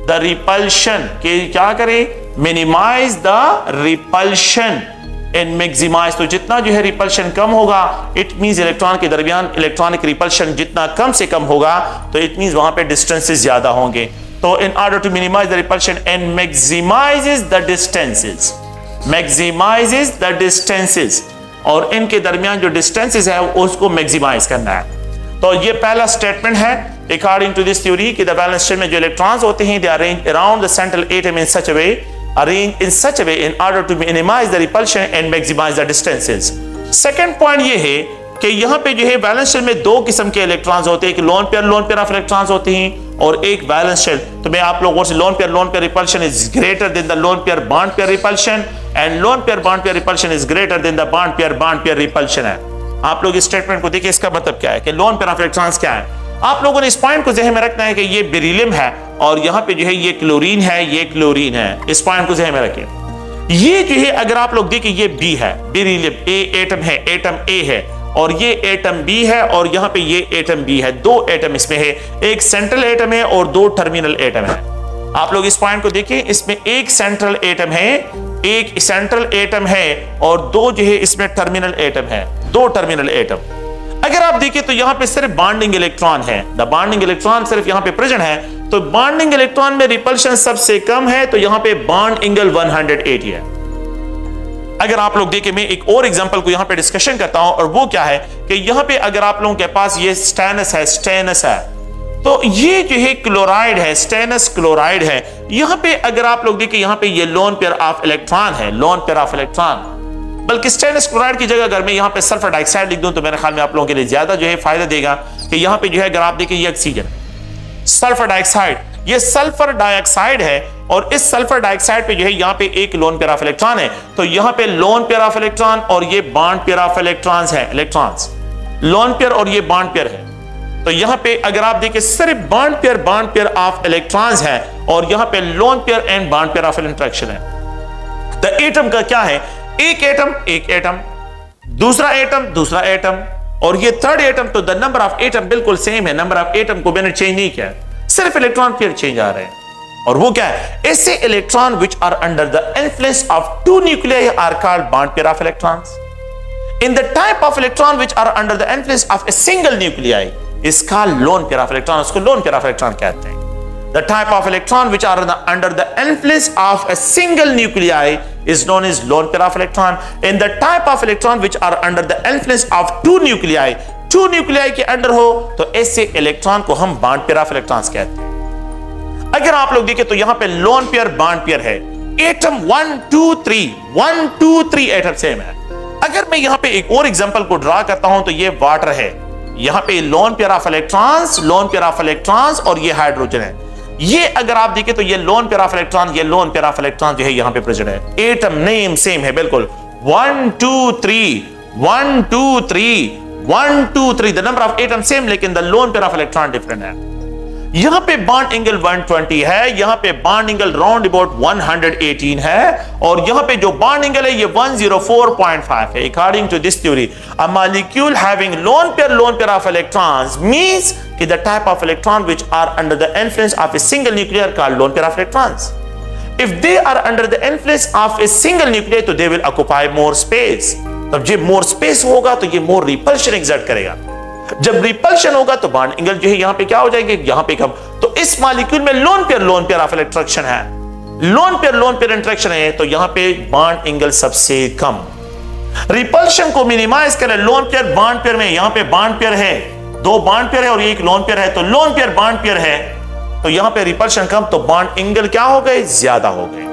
the repulsion। के क्या करे? minimize the repulsion and maximize। तो जितना जो है repulsion कम होगा, it means electron के दरमियान इलेक्ट्रॉनिक रिपल्शन जितना कम से कम होगा तो इट मींस वहां पे डिस्टेंसेस ज्यादा होंगे। तो in order to minimise the repulsion and maximises the distances और इनके दरमियान जो डिस्टेंसेस है उसको मैक्सिमाइज करना है। तो ये पहला स्टेटमेंट है अकॉर्डिंग टू दिस थ्योरी कि द वैलेंस शेल में जो इलेक्ट्रॉन्स होते हैं they are arranged around the central atom in such a way in order to minimize the repulsion and maximize the distances। Second point ये है कि यहाँ पे जो है वैलेंस शेल में 2 किस्म के इलेक्ट्रॉन्स होते हैं, कि लोन पेयर ऑफ इलेक्ट्रॉन्स होते हैं और एक वैलेंस शेल। तो मैं आप लोगों से lone pair repulsion is greater than the lone pair bond pair repulsion and lone pair bond pair repulsion is greater than the bond pair repulsion है। आप लोग इस स्टेटमेंट को देखिए, इसका मतलब क्या है कि लोन पेयर ऑफ इलेक्ट्रॉन्स क्या है। आप लोगों ने इस पॉइंट को ज़हन में रखना है कि ये बेरिलियम है और यहाँ पे जो है ये क्लोरीन है। इस पॉइंट को ज़हन में रखें। ये जो है अगर आप लोग देखें ये बी है, बेरिलियम एटम है, एटम ए है और ये एटम बी है और यहाँ पे ये एटम बी है। 2 एटम इसमें है, एक सेंट्रल एटम है और 2 टर्मिनल एटम है। आप लोग इस पॉइंट को देखिए, इसमें एक सेंट्रल एटम है और 2 जो है इसमें टर्मिनल एटम है, 2 टर्मिनल एटम। अगर आप देखिए तो यहाँ पे सिर्फ बॉन्डिंग इलेक्ट्रॉन है, द बॉन्डिंग इलेक्ट्रॉन सिर्फ यहाँ पे प्रेजेंट है। तो बॉन्डिंग इलेक्ट्रॉन में रिपल्शन सबसे कम है, तो यहाँ पे बॉन्ड एंगल 180 है। अगर आप लोग देखें, मैं एक और एग्जांपल को यहाँ पे डिस्कशन करता हूं और वो क्या है कि यहाँ पे अगर आप लोगों के पास ये स्टेनस है तो ये जो है क्लोराइड है, स्टेनस क्लोराइड है। यहाँ पे अगर आप लोग देखें, यहाँ पे ये लोन पेयर ऑफ इलेक्ट्रॉन है, बल्कि स्टेनस क्लोराइड की जगह अगर मैं यहाँ पे सल्फर डाइऑक्साइड लिख दूं तो मेरे ख्याल में आप लोगों के लिए ज्यादा जो है फायदा देगा कि यहाँ पे जो है अगर आप देखिए ये ऑक्सीजन, सल्फर डाइऑक्साइड, ये सल्फर डाइऑक्साइड है और इस सल्फर डाइऑक्साइड पे जो है यहाँ पे एक लोन पेयर ऑफ इलेक्ट्रॉन है, तो यहाँ पे लोन पेयर ऑफ इलेक्ट्रॉन और ये बॉन्ड पेयर ऑफ इलेक्ट्रॉन्स है, इलेक्ट्रॉन्स लोन पेयर और ये बॉन्ड पेयर है। तो यहाँ पे अगर आप देखिए सिर्फ बॉन्ड पेयर ऑफ इलेक्ट्रॉन्स है और यहाँ पे lone pair and bond pair of interaction है। द एटम का क्या है, एक एटम दूसरा एटम और ये थर्ड एटम, तो द नंबर ऑफ एटम बिल्कुल सेम है, नंबर ऑफ एटम को मैंने चेंज नहीं किया, सिर्फ इलेक्ट्रॉन पेयर चेंज आ रहे हैं। और वो क्या है, ऐसे electron which are under the influence of two nuclei are called bond pair of electrons. In the type of electron which are under the influence of a single nuclei is called lone pair of electron, उसको lone pair of electron कहते हैं। The type of electron which are under the influence of a single nuclei is known as lone pair of electron. In the type of electron which are under the influence of two nuclei के under हो तो ऐसे electron को हम bond pair of electrons कहते हैं। अगर आप लोग देखें तो यहां पे लोन पेयर बॉन्ड पेयर है, एटम 1 2 3 एटम सेम है। अगर मैं यहां पे एक और एग्जांपल को ड्रा करता हूं तो ये वाटर है, यहां पे लोन पेयर ऑफ इलेक्ट्रॉन्स और ये हाइड्रोजन है। ये अगर आप देखें तो ये लोन पेयर ऑफ इलेक्ट्रॉन जो है यहां पे प्रेजेंट है। एटम नेम सेम है बिल्कुल, 1 2 3 the number of atom same, लेकिन the lone pair of electron different है। यहां पे बॉन्ड एंगल 120 है, यहां पे बॉन्ड एंगल राउंड अबाउट 118 है और यहां पे जो बॉन्ड एंगल है ये 104.5 है। According to this theory a molecule having lone pair of electrons means कि the type of electron which are under the influence of a single nuclear called lone pair of electrons. If they are under the influence of a single nuclear तो they will occupy more space. तब जब more space होगा तो ये मोर repulsion exert करेगा। जब repulsion होगा तो बॉन्ड एंगल जो है यहां पे क्या हो जाएंगे, यहां पे कम। तो इस मॉलिक्यूल में लोन पेयर ऑफ इलेक्ट्रॉन है, लोन पेयर इंटरेक्शन है, तो यहां पे बॉन्ड एंगल सबसे कम। रिपल्शन को मिनिमाइज करें, लोन पेयर बॉन्ड पेयर में यहां पे बॉन्ड पेयर है, दो बॉन्ड पेयर है और एक लोन पेयर है, तो लोन पेयर बॉन्ड पेयर है तो यहां पे रिपल्शन कम, तो बॉन्ड एंगल क्या हो गए, ज्यादा हो गए।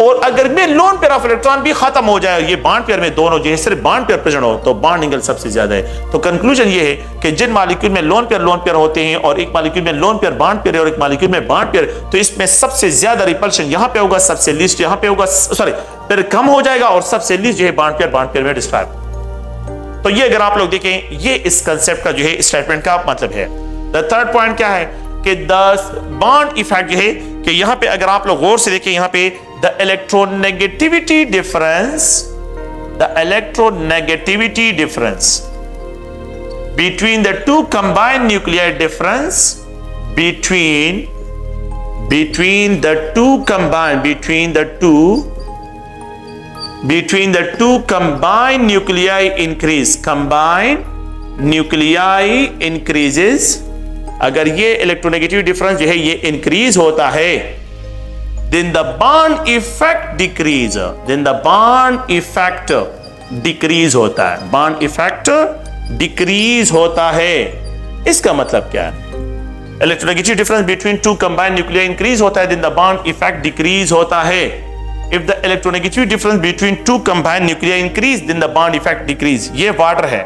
और अगर में लोन पेयर ऑफ इलेक्ट्रॉन भी खत्म हो जाए, ये बॉन्ड पेयर में दोनों जो है सिर्फ बॉन्ड पेयर प्रेजेंट हो, तो बॉन्ड एंगल सबसे ज्यादा है। तो कंक्लूजन ये है कि जिन मॉलिक्यूल में लोन पेयर होते हैं और एक मॉलिक्यूल में लोन पेयर बॉन्ड पेयर है और एक मॉलिक्यूल में बॉन्ड पेयर, तो इसमें सबसे ज्यादा रिपल्शन यहां पे होगा, सबसे लीस्ट यहां पे होगा, सॉरी फिर कम हो जाएगा और सबसे लीस्ट जो है बॉन्ड पेयर में डिस्ट्रॉय। तो ये अगर आप लोग देखें, ये इस कंसेप्ट का जो है स्टेटमेंट का मतलब है। द थर्ड पॉइंट क्या है कि द बॉन्ड इफेक्ट जो है कि यहां पे अगर आप लोग गौर से देखें, यहां पे the electronegativity difference between the two combined nuclei difference between the two combined nuclei increases। अगर ये इलेक्ट्रोनेगेटिव डिफरेंस जो है ये इंक्रीज होता है, then the bond effect decrease होता है, bond effect decrease होता है। इसका मतलब क्या है, electronegative difference between two combined nuclei increase होता है, then the bond effect decrease होता है। if the electronegativity difference between two combined nuclei increase then the bond effect decrease। ये वाटर है,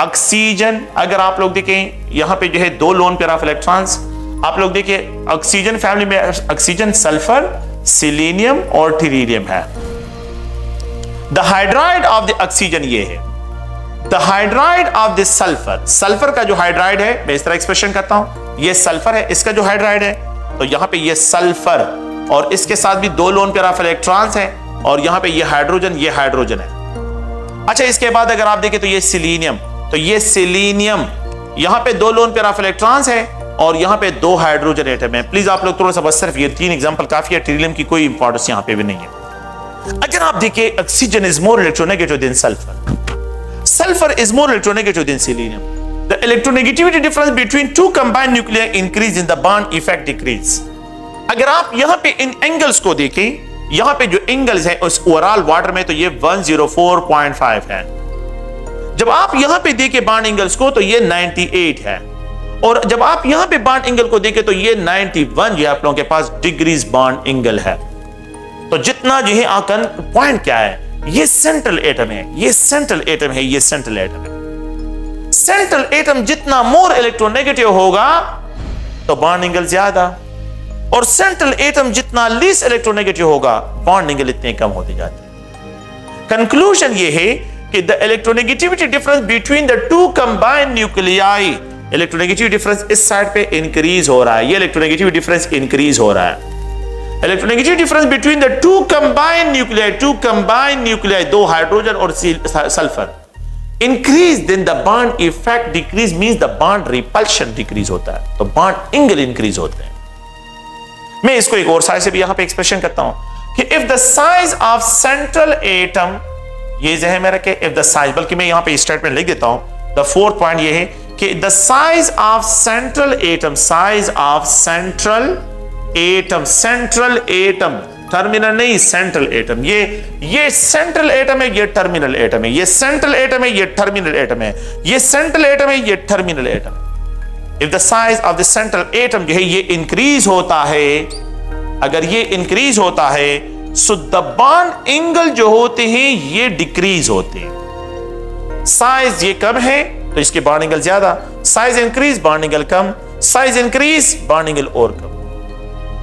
ऑक्सीजन अगर आप लोग देखें यहां पे जो है दो लोन पेयर ऑफ इलेक्ट्रॉन्स, आप लोग देखिए ऑक्सीजन फैमिली में ऑक्सीजन सल्फर, सिलीनियम और टीरियम है। The hydride of the oxygen ये है, the hydride of the sulphur, sulphur का जो हाइड्राइड है मैं इस तरह एक्सप्रेशन करता हूं, ये सल्फर है, इसका जो हाइड्राइड है तो यहां पे ये सल्फर और इसके साथ भी दो लोन पेयर ऑफ इलेक्ट्रॉन्स हैं और यहां पे ये हाइड्रोजन है। अच्छा इसके बाद अगर आप देखें तो ये सिलीनियम, तो ये सिलीनियम यहां पे दो लोन पेयर ऑफ इलेक्ट्रॉन्स है और यहां पे दो हाइड्रोजन एटम है। प्लीज आप लोग थोड़ा सा बस सिर्फ ये तीन एग्जांपल काफी है, टीरियम की कोई इंपॉर्टेंस यहां पे भी नहीं है। अगर आप देखिए oxygen is more electronegative then sulphur, sulphur is more electronegative then selenium. The electronegativity difference between two combined nuclear increase in the bond effect decrease. अगर आप यहां पे इन एंगल्स को देखें, यहां पे जो एंगल्स है उस ओवरऑल वाटर में तो ये 104.5 है। जब आप यहां पे देखें बॉन्ड एंगल्स को तो ये 98 है और जब आप यहां पे बॉन्ड एंगल को देखें तो ये 91 जो है आप लोगों के पास डिग्रीज बॉन्ड एंगल है। तो जितना जो है आकन पॉइंट क्या है, ये सेंट्रल एटम है, ये सेंट्रल एटम है, ये सेंट्रल एटम है। सेंट्रल एटम जितना मोर इलेक्ट्रोनेगेटिव होगा तो बॉन्ड एंगल ज्यादा और सेंट्रल एटम जितना लीस्ट इलेक्ट्रोनेगेटिव होगा, बॉन्ड एंगल इतने कम होते जाते हैं। कंक्लूजन ये है कि the electronegativity difference between the two combined nuclei, electronegativity difference इस साइड पे इंक्रीज हो रहा है, ये इलेक्ट्रोनेगेटिविटी डिफरेंस इंक्रीज हो रहा है। Electronegativity difference between the two combined nuclei, दो हाइड्रोजन और sulphur, increase, then the bond effect decrease, means the bond repulsion decrease होता है, तो बॉन्ड एंगल इंक्रीज होते हैं। मैं इसको एक और साइज से भी यहां पे एक्सप्रेशन करता हूं कि if the size of central atom, ये जहन में रखे, इफ द साइज, बल्कि मैं यहां पे स्टेटमेंट लिख देता हूं, द फोर्थ पॉइंट ये है कि the size of central atom, size of central atom, terminal नहीं, सेंट्रल एटम, ये सेंट्रल एटम है, ये टर्मिनल एटम है, ये सेंट्रल एटम है, ये टर्मिनल एटम है, ये सेंट्रल एटम है, ये टर्मिनल एटम है। If the size of the central atom जो है ये इंक्रीज होता है, अगर ये इंक्रीज होता है, सो द बॉन्ड एंगल जो होते हैं ये डिक्रीज होते हैं। साइज ये कम है तो इसके बॉन्ड एंगल ज्यादा, साइज इंक्रीज बॉन्ड एंगल कम, साइज इंक्रीज बॉन्ड एंगल और कम।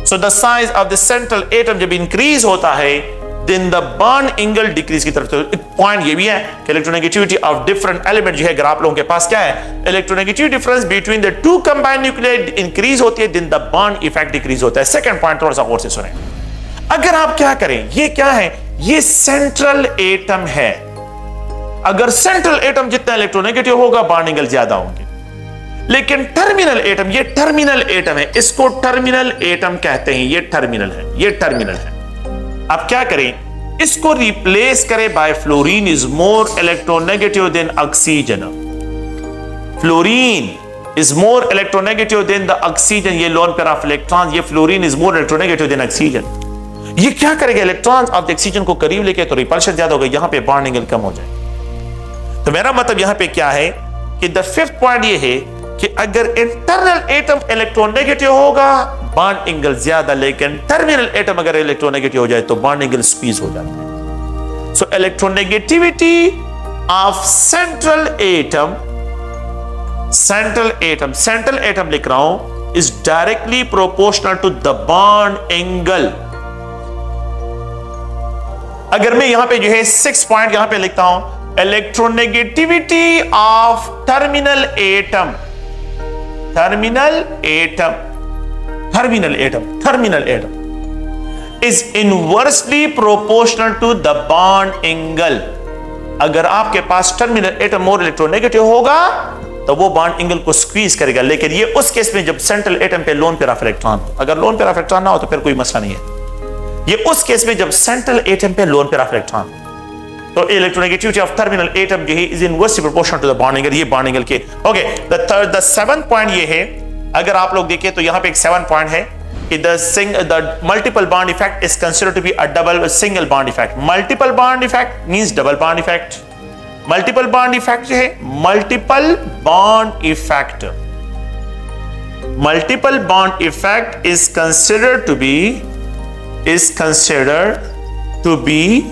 So the size of the central atom जब इंक्रीज होता है, then the bond angle decrease की तरफ। तो एक पॉइंट ये भी है कि इलेक्ट्रोनेगेटिविटी ऑफ डिफरेंट एलिमेंट जो है, अगर आप लोगों के पास क्या है, electronegativity difference between the two combined nuclei increase होती है, then the bond effect decrease होता है। सेकंड पॉइंट थोड़ा सा और से सुने, अगर आप क्या करें, ये क्या है, ये सेंट्रल एटम है, अगर सेंट्रल एटम जितना इलेक्ट्रोनेगेटिव होगा, बॉन्ड एंगल ज्यादा होंगे। लेकिन टर्मिनल एटम, ये टर्मिनल एटम है, इसको टर्मिनल एटम कहते हैं, ये टर्मिनल है, ये टर्मिनल है। अब क्या करें, इसको रिप्लेस करें by fluorine is more electronegative than oxygen, fluorine is more electronegative than the oxygen, ये लोन पेयर ऑफ इलेक्ट्रॉन, ये fluorine is more electronegative than oxygen. ये क्या करेगा, इलेक्ट्रॉन्स ऑफ द ऑक्सीजन को करीब लेके तो रिपल्शन ज्यादा होगा, यहां पे बॉन्ड एंगल कम हो जाए। तो मेरा मतलब यहां पे क्या है कि द फिफ्थ पॉइंट ये है कि अगर इंटरनल एटम इलेक्ट्रोनेगेटिव होगा, बॉन्ड एंगल ज्यादा, लेकिन टर्मिनल एटम अगर इलेक्ट्रोनेगेटिव हो जाए तो बॉन्ड एंगल स्क्वीज हो जाते हैं। So electronegativity of central atom लिख रहा हूं, is directly proportional to the bond angle. अगर मैं यहां पे जो है 6 पॉइंट यहां पे लिखता हूं, electronegativity of terminal atom is inversely proportional to the bond angle। अगर आपके पास टर्मिनल एटम मोर इलेक्ट्रोनेगेटिव होगा तो वो बॉन्ड एंगल को स्क्वीज करेगा, लेकिन ये उस केस में जब सेंट्रल एटम पे लोन पेयर ऑफ इलेक्ट्रॉन हो, अगर लोन पेयर ऑफ इलेक्ट्रॉन ना हो तो फिर कोई मसला नहीं है। ये उस केस में जब सेंट्रल एटम पे लोन पेयर ऑफ इलेक्ट्रॉन, तो इलेक्ट्रोनेगेटिविटी ऑफ टर्मिनल एटम जो है is inversely proportional to the bond angle, ये बॉन्ड एंगल के। ओके, द सेवंथ पॉइंट ये है, अगर आप लोग देखिए तो यहां पे एक 7 पॉइंट है कि the multiple bond effect is considered to be a double single bond effect. Multiple bond effect means double bond effect. Multiple bond effect जो है, multiple bond effect is considered to be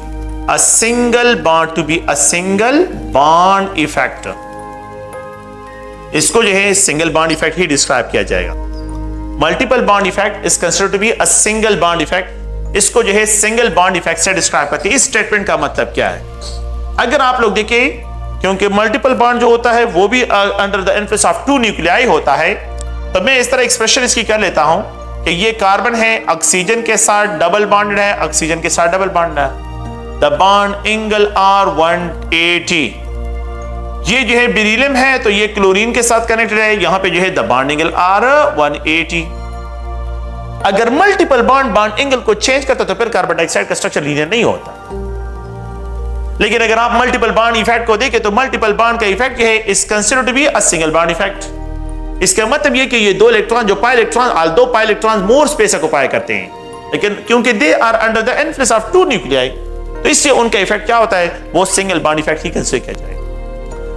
a single bond effect। इसको जो है single bond effect ही describe किया जाएगा। Multiple bond effect is considered to be a single bond effect, इसको जो है सिंगल बॉन्ड इफेक्ट से डिस्क्राइब करते हैं। इस स्टेटमेंट का मतलब क्या है, अगर आप लोग देखिए, क्योंकि मल्टीपल बॉन्ड जो होता है वो भी under the influence of 2 nuclei होता है, तो मैं इस तरह एक्सप्रेशन इसकी कर लेता हूं कि ये कार्बन है, ऑक्सीजन के साथ डबल बॉन्डेड है, ऑक्सीजन के साथ डबल बॉन्ड है, द बॉन्ड एंगल आर 180। ये जो है बेरिलियम है तो ये क्लोरीन के साथ कनेक्टेड है, यहां पे जो है द बॉन्ड एंगल आर 180। अगर मल्टीपल बॉन्ड एंगल को चेंज करता तो फिर कार्बन डाइऑक्साइड का स्ट्रक्चर लीनियर नहीं होता। लेकिन अगर आप मल्टीपल बॉन्ड इफेक्ट को देखें तो मल्टीपल बॉन्ड का इफेक्ट जो है is considered to be a single bond effect. इसका मतलब ये कि ये दो इलेक्ट्रॉन जो pi electron more space occupy करते हैं, लेकिन क्योंकि they are under the influence of 2 nuclei तो इससे उनका इफेक्ट क्या होता है, वो सिंगल बॉन्ड इफेक्ट ही कंसीडर किया जाएगा।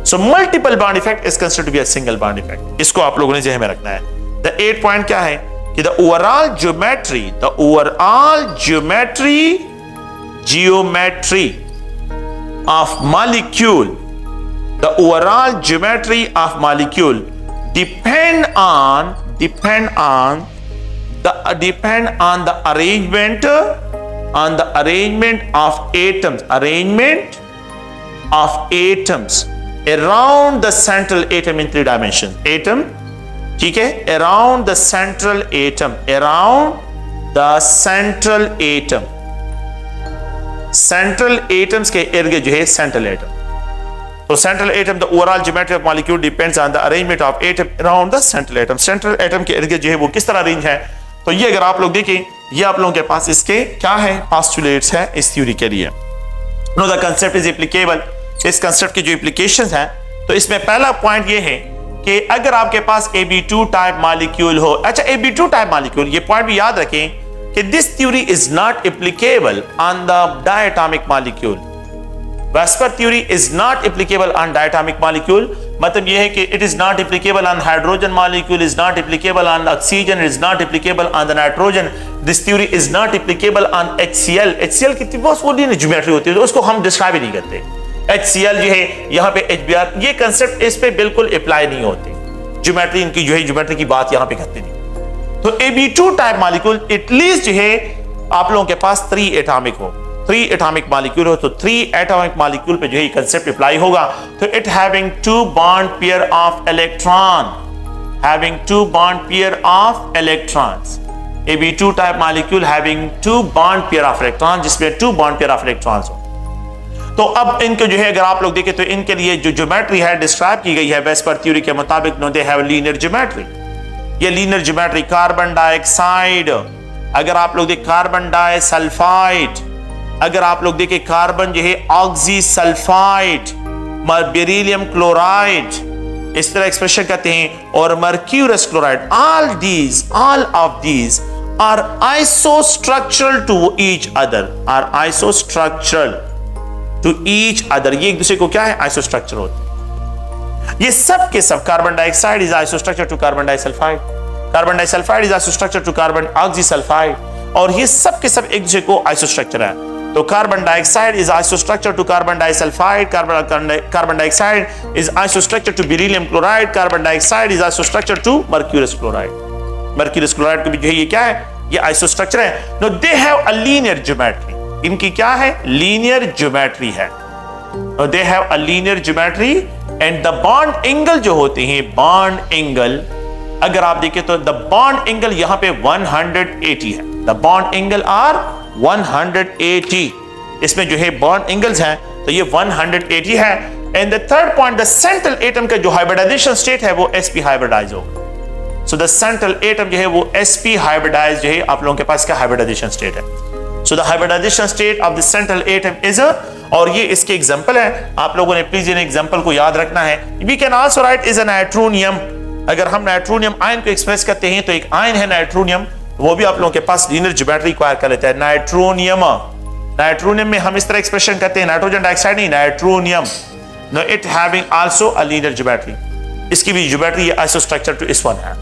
So multiple bond effect is considered to be a single bond effect. इसको आप लोगों ने ज़हन में रखना है। द 8 पॉइंट क्या है कि the overall geometry of molecule depend on depend on the arrangement of atoms around the central atom in 3 dimensions. Atom, ठीक है, around the central atom, central atoms के इर्द जो है central atom. So central atom, the overall geometry of molecule depends on the arrangement of atom around the central atom. Central atom के इर्द जो है वो किस तरह अरेंज है? तो ये अगर आप लोग देखें, ये आप लोगों के पास इसके क्या है, postulates है इस थ्योरी के लिए. No, the concept is applicable. इस कंसेप्ट की जो एप्लीकेशंस हैं, तो इसमें पहला पॉइंट ये है कि अगर आपके पास Ab2 टाइप मॉलिक्यूल हो, अच्छा Ab2 टाइप मॉलिक्यूल, ये पॉइंट भी याद रखें कि this theory is not applicable on the diatomic molecule. VSEPR theory is not applicable on diatomic molecule. मतलब यह है कि it is not applicable on hydrogen molecule, is not applicable on oxygen, is not applicable on the nitrogen. This theory is not applicable on HCl. HCl की बहुत वो geometry होती है, तो उसको हम डिस्क्राइब ही नहीं करते. HCl जो है, यहाँ पे HBr, ये कंसेप्ट इस पे बिल्कुल अप्लाई नहीं होते. ज्योमेट्री इनकी जो है, ज्योमेट्री की बात यहाँ पे करते नहीं. तो Ab2 टाइप मॉलिक्यूल एटलीस्ट जो है आप लोगों के पास 3 एटॉमिक हो, 3 एटॉमिक मॉलिक्यूल हो, तो 3 एटॉमिक मॉलिक्यूल पे जो है कंसेप्ट अप्लाई होगा. तो it having 2 bond pair of electron, Ab2 type molecule having 2 bond pair of electron, जिसमें 2 बॉन्ड पेयर ऑफ इलेक्ट्रॉन्स हो. तो अब इनको जो है अगर आप लोग देखें तो इनके लिए जो ज्योमेट्री है डिस्क्राइब की गई है वेस्पर थ्योरी के मुताबिक, no they have linear geometry. ये लीनियर ज्योमेट्री, कार्बन डाइऑक्साइड, अगर आप लोग देखें कार्बन डाइसल्फाइड, अगर आप लोग देखें कार्बन जो है ऑक्सी सल्फाइड, बेरिलियम क्लोराइड, इस तरह एक्सप्रेशन करते हैं, और mercurous chloride, all of these are isostructural to each other, ये एक दूसरे को क्या है, आइसोस्ट्रक्चर होते हैं. ये सब के सब, carbon dioxide is isostructure to carbon disulphide, carbon disulphide is isostructure to carbon oxysulphide, और ये सब के सब एक दूसरे को आइसोस्ट्रक्चर है. तो carbon dioxide is isostructure to carbon disulphide, carbon dioxide is isostructure to beryllium chloride, carbon dioxide is isostructure to mercurous chloride. Mercurous chloride को भी जो है ये क्या है, ये आइसोस्ट्रक्चर है. No they have a linear geometry, इनकी क्या है, लीनियर ज्योमेट्री है. They have a linear geometry and the bond angle जो होते हैं, बॉन्ड एंगल अगर आप देखें तो द बॉन्ड एंगल यहां पे 180 है. द बॉन्ड एंगल आर 180, इसमें जो है बॉन्ड एंगल्स हैं तो ये 180 है. And the third point, the central atom का जो हाइब्रिडाइजेशन स्टेट है वो sp हाइब्रिडाइज होगा. सो द सेंट्रल एटम जो है वो sp हाइब्रिडाइज जो है आप लोगों के पास का हाइब्रिडाइजेशन स्टेट है. So the hybridization state of the central atom is a, और ये इसके एग्जांपल है, आप लोगों ने प्लीज इन एग्जांपल को याद रखना है. We can also write is a nitronium. अगर हम नाइट्रोनियम आयन को एक्सप्रेस करते हैं तो एक आयन है नाइट्रोनियम, वो भी आप लोगों के पास लीनियर ज्योमेट्री रिक्वायर कर लेता है. नाइट्रोनियम में हम इस तरह एक्सप्रेशन करते हैं, नाइट्रोजन डाइऑक्साइड नहीं, nitronium. No it having also a linear geometry, इसकी भी ज्योमेट्री आइसोस्ट्रक्चर टू इस वन है.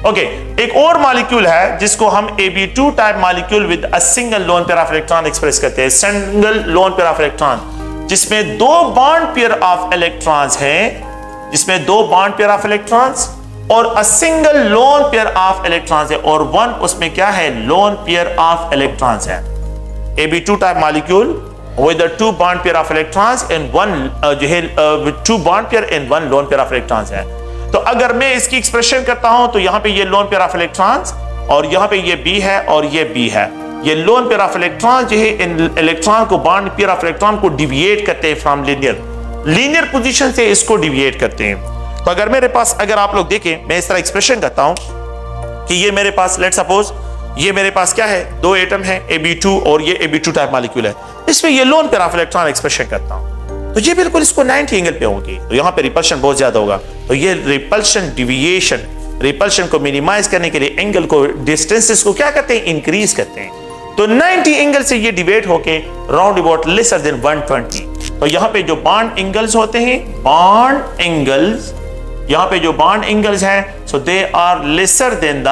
ओके, एक और मॉलिक्यूल है जिसको हम Ab2 type molecule with a single lone pair of electron express करते हैं. Single lone pair of electron, जिसमें 2 बॉन्ड पेयर ऑफ इलेक्ट्रॉन्स हैं, जिसमें 2 बॉन्ड पेयर ऑफ इलेक्ट्रॉन्स और अ single lone pair of electrons है, और 1 उसमें क्या है, लोन पेयर ऑफ इलेक्ट्रॉन्स है. Ab2 type molecule with the 2 bond pair of electrons and 1 जो है with 2 bond pair and 1 lone pair of electrons है. तो अगर मैं इसकी एक्सप्रेशन करता हूं तो यहां पे ये लोन पेयर ऑफ इलेक्ट्रॉन्स और यहां पे ये B है और ये B है. ये लोन पेयर ऑफ इलेक्ट्रॉन जो है इन इलेक्ट्रॉन को, बॉन्ड पेयर ऑफ इलेक्ट्रॉन को डिविएट करते हैं फ्रॉम लीनियर पोजीशन से, इसको डिविएट करते हैं. तो अगर मेरे पास, अगर आप लोग देखें, मैं इस तरह एक्सप्रेशन करता हूं कि ये मेरे पास, लेट सपोज ये मेरे पास क्या है, 2 एटम है Ab2 और ये Ab2 टाइप मॉलिक्यूल है, इसमें ये lone pair of electron expression करता हूं तो ये बिल्कुल इसको 90 एंगल पे होगी, तो यहां पे रिपल्शन बहुत ज्यादा होगा. तो ये रिपल्शन डिविएशन, रिपल्शन को मिनिमाइज करने के लिए एंगल को, डिस्टेंसेस को क्या करते हैं, इंक्रीज करते हैं. तो 90 एंगल से ये डिवाइड होके राउंड अबाउट लेसर देन 120. तो यहां पे जो बॉन्ड एंगल्स होते हैं, बॉन्ड एंगल्स, यहां पे जो बॉन्ड एंगल्स हैं, सो दे आर लेसर देन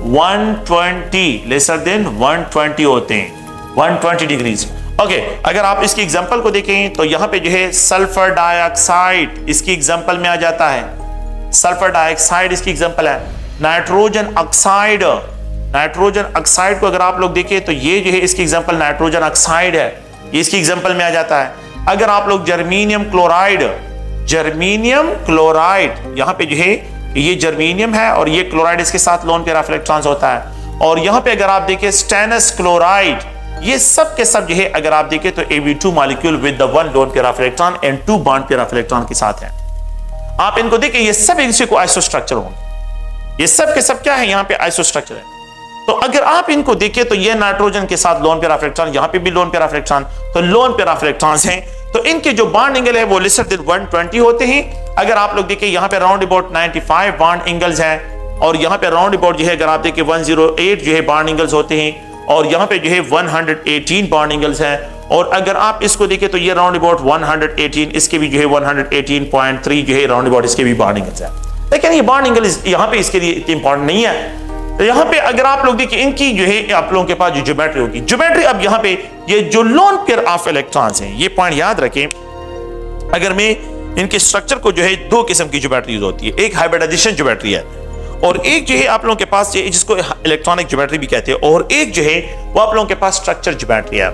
120 होते हैं, 120 डिग्रीज. ओके, अगर आप इसकी एग्जांपल को देखें तो यहां पे जो है सल्फर डाइऑक्साइड इसकी एग्जांपल में आ जाता है. सल्फर डाइऑक्साइड इसकी एग्जांपल है. Nitrogen oxide. नाइट्रोजन ऑक्साइड को अगर आप लोग देखें तो ये जो है इसकी एग्जांपल नाइट्रोजन ऑक्साइड है, ये इसकी एग्जांपल में आ जाता है। अगर आप लोग जर्मीनियम क्लोराइड, यहां पे जो है ये जर्मीनियम है और ये क्लोराइड, इसके साथ लोन पेयर ऑफ इलेक्ट्रॉन्स होता है। और यहां पे अगर आप देखें स्टेनस क्लोराइड, ये सब के सब जो है अगर आप देखें तो Ab2 molecule with the 1 loan pair of electron and 2 bond pair of electron के साथ है। आप इनको देखें, ये सब एक दूसरे को आइसोस्ट्रक्चर होंगे, ये सब के सब क्या है, यहां पे आइसोस्ट्रक्चर है। तो अगर आप इनको देखें तो ये नाइट्रोजन के साथ लोन पेयर ऑफ इलेक्ट्रॉन, यहां पे भी लोन पेयर ऑफ इलेक्ट्रॉन, तो लोन पेयर ऑफ इलेक्ट्रॉन्स हैं। तो इनके जो बॉन्ड एंगल है वो लेसर देन 120 होते हैं। अगर आप लोग देखें यहां पे राउंड अबाउट 95 बॉन्ड एंगल्स हैं और यहां पे राउंड अबाउट जो है अगर आप देखें 108 जो है बॉन्ड एंगल्स होते हैं और यहां पे जो है 118 बॉन्ड एंगल्स हैं। और अगर आप इसको देखें तो ये राउंड अबाउट 118, इसके भी जो है 118.3 जो है राउंड अबाउट इसके भी बॉन्ड एंगल्स हैं। लेकिन ये बॉन्ड एंगल यहां पे इसके लिए इतनी इंपॉर्टेंट नहीं है। तो यहां पे अगर आप लोग देखिए इनकी जो है आप लोगों के पास जो ज्योमेट्री होगी, ज्योमेट्री अब यहां पे ये जो लोन पेयर ऑफ इलेक्ट्रॉन्स हैं, ये पॉइंट याद रखें। अगर मैं इनके स्ट्रक्चर को जो है दो किस्म की ज्योमेट्री होती है, एक हाइब्रिडाइजेशन ज्योमेट्री है और एक जो है आप लोगों के पास जिसको इलेक्ट्रॉनिक ज्योमेट्री भी कहते हैं, और एक जो है वो आप लोगों के पास स्ट्रक्चर ज्योमेट्री है।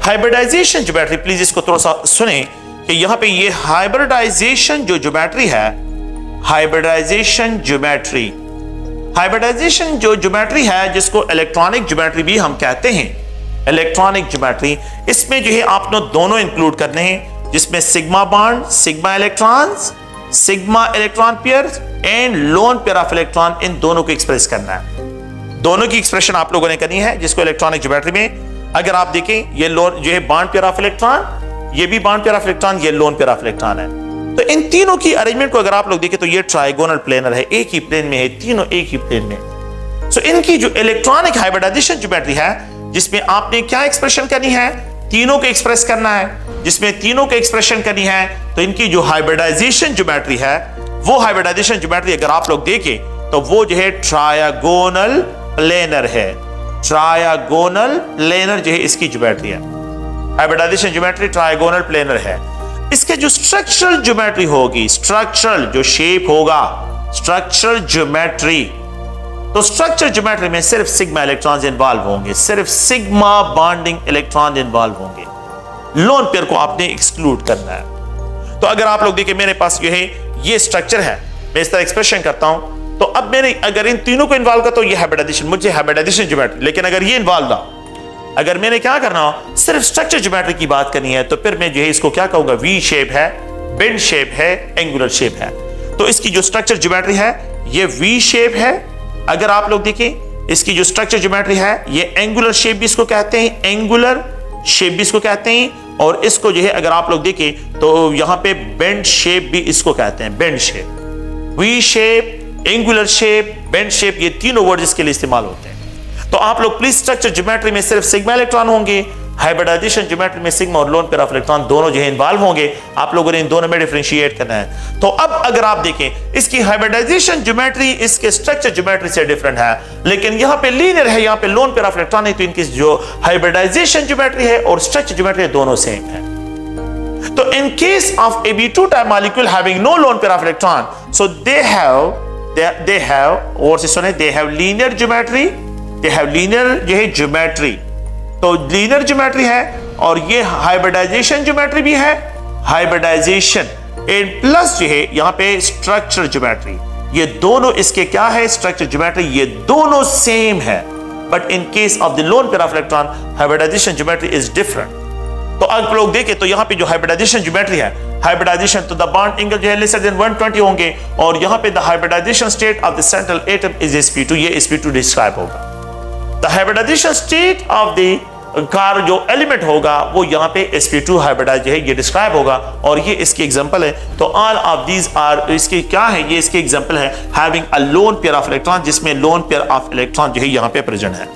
हाइब्रिडाइजेशन ज्योमेट्री, प्लीज इसको थोड़ा सा सुने कि यहां पे ये हाइब्रिडाइजेशन जो ज्योमेट्री है, हाइब्रिडाइजेशन ज्योमेट्री, हाइब्रिडाइजेशन जो ज्योमेट्री है जिसको इलेक्ट्रॉनिक ज्योमेट्री भी हम कहते हैं, इलेक्ट्रॉनिक ज्योमेट्री, इसमें जो है आपने दोनों इंक्लूड करने हैं, जिसमें sigma bond, sigma electrons, sigma electron pair and lone pair of electron, इन दोनों को एक्सप्रेस करना है। दोनों की एक्सप्रेशन आप लोगों ने करनी है, जिसको इलेक्ट्रॉनिक ज्योमेट्री में अगर आप देखें ये लोन जो है बॉन्ड पेयर ऑफ इलेक्ट्रॉन, ये भी बॉन्ड पेयर ऑफ इलेक्ट्रॉन, ये लोन पेयर ऑफ इलेक्ट्रॉन है। तो इन तीनों की अरेंजमेंट को अगर आप लोग देखें तो ये ट्राइगोनल प्लेनर है, एक ही प्लेन में है, तीनों एक ही प्लेन में। सो इनकी जो इलेक्ट्रॉनिक हाइब्रिडाइजेशन ज्योमेट्री है जिसमें आपने क्या एक्सप्रेशन करनी है, तीनों को एक्सप्रेस करना है, जिसमें तीनों को एक्सप्रेशन करनी है, तो इनकी जो हाइब्रिडाइजेशन ज्योमेट्री है वो हाइब्रिडाइजेशन ज्योमेट्री अगर आप लोग देखें तो वो जो है ट्रायगोनल प्लेनर है, ट्रायगोनल प्लेनर जो है इसकी ज्योमेट्री है। हाइब्रिडाइजेशन ज्योमेट्री ट्रायगोनल प्लेनर है। इसके जो स्ट्रक्चरल ज्योमेट्री होगी, स्ट्रक्चरल जो शेप होगा, स्ट्रक्चरल ज्योमेट्री, तो स्ट्रक्चर ज्योमेट्री में सिर्फ सिग्मा इलेक्ट्रॉन्स इन्वॉल्व होंगे, सिर्फ सिग्मा बॉन्डिंग इलेक्ट्रॉन इन्वॉल्व होंगे, लोन पेयर को आपने एक्सक्लूड करना है। तो अगर आप लोग देखिए मेरे पास जो है ये स्ट्रक्चर है, मैं इस तरह एक्सप्रेशन करता हूं, तो अब मैंने अगर इन तीनों को इन्वॉल्व करता हूं, ये हाइब्रिडाइजेशन, मुझे हाइब्रिडाइजेशन ज्योमेट्री, लेकिन अगर ये इन्वॉल्व ना, अगर मैंने क्या करना हो सिर्फ स्ट्रक्चर ज्योमेट्री की बात करनी है, तो फिर मैं जो है इसको क्या कहूंगा, वी शेप है, बेंड शेप है, एंगुलर शेप है। तो इसकी जो स्ट्रक्चर ज्योमेट्री है ये वी शेप है। अगर आप लोग देखें इसकी जो स्ट्रक्चर ज्योमेट्री है ये एंगुलर शेप भी इसको कहते हैं, एंगुलर शेप भी इसको कहते हैं, और इसको जो है अगर आप लोग देखें तो यहां पे बेंड शेप भी इसको कहते हैं, bend shape, we shape, angular shape, bend shape, ये तीनों वर्ड इसके लिए इस्तेमाल होते हैं। तो आप लोग प्लीज स्ट्रक्चर ज्योमेट्री में सिर्फ सिग्मा इलेक्ट्रॉन होंगे, हाइब्रिडाइजेशन ज्योमेट्री में सिग्मा और लोन पेयर ऑफ इलेक्ट्रॉन दोनों जो है इन्वॉल्व होंगे, आप लोगों ने इन दोनों में डिफरेंशिएट करना है। तो अब अगर आप देखें इसकी हाइब्रिडाइजेशन ज्योमेट्री इसके स्ट्रक्चर ज्योमेट्री से डिफरेंट है, लेकिन यहां पे लीनियर है, यहां पे लोन पेयर ऑफ इलेक्ट्रॉन है, तो इनकी जो हाइब्रिडाइजेशन ज्योमेट्री है और स्ट्रक्चर ज्योमेट्री दोनों सेम है। तो इन case of Ab2 type molecule having no lone pair of electron, so they have linear geometry, they have linear जो है ज्योमेट्री, तो लीनियर ज्योमेट्री है, और ये हाइब्रिडाइजेशन ज्योमेट्री भी है, हाइब्रिडाइजेशन एंड प्लस जो है यहां पे स्ट्रक्चर ज्योमेट्री, ये दोनों इसके क्या है, स्ट्रक्चर ज्योमेट्री, ये दोनों सेम है, but in case of the lone pair of electron hybridization geometry is different. तो आप लोग देखें तो यहां पे जो हाइब्रिडाइजेशन ज्योमेट्री है, हाइब्रिडाइजेशन तो द बॉन्ड एंगल जो है लेसर देन 120 होंगे, और यहां पे the hybridization state of the central atom is sp2, ये sp2 डिस्क्राइब होगा। The hybridization state of the car जो एलिमेंट होगा वो यहाँ पे sp2 हाइब्रिडाइज है, ये डिस्क्राइब होगा, और ये इसकी एग्जांपल है। तो ऑल ऑफ दीज आर, इसकी क्या है, ये इसकी एग्जांपल है having a loan pair of electron, जिसमें लोन पेयर ऑफ इलेक्ट्रॉन जो है यहाँ पे प्रेजेंट है।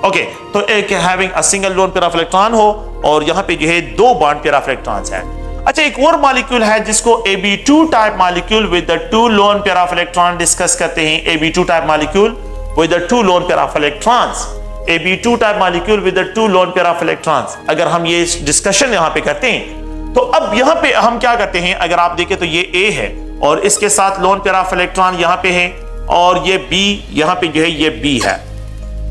ओके, तो एक having a single lone pair of electron हो, और यहाँ पे जो है दो बॉन्ड पेयर ऑफ इलेक्ट्रॉन्स है। अच्छा, एक और मॉलिक्यूल है जिसको Ab2 type molecule with the 2 loan pair of electron discuss करते हैं। Ab2 type molecule with the 2 loan pair of electrons, Ab2 type molecule with the 2 loan pair of electrons, अगर हम ये डिस्कशन यहां पे करते हैं, तो अब यहां पे हम क्या करते हैं, अगर आप देखें तो ये A है और इसके साथ लोन पेयर ऑफ इलेक्ट्रॉन यहां पे है, और ये B यहां पे जो है ये B है,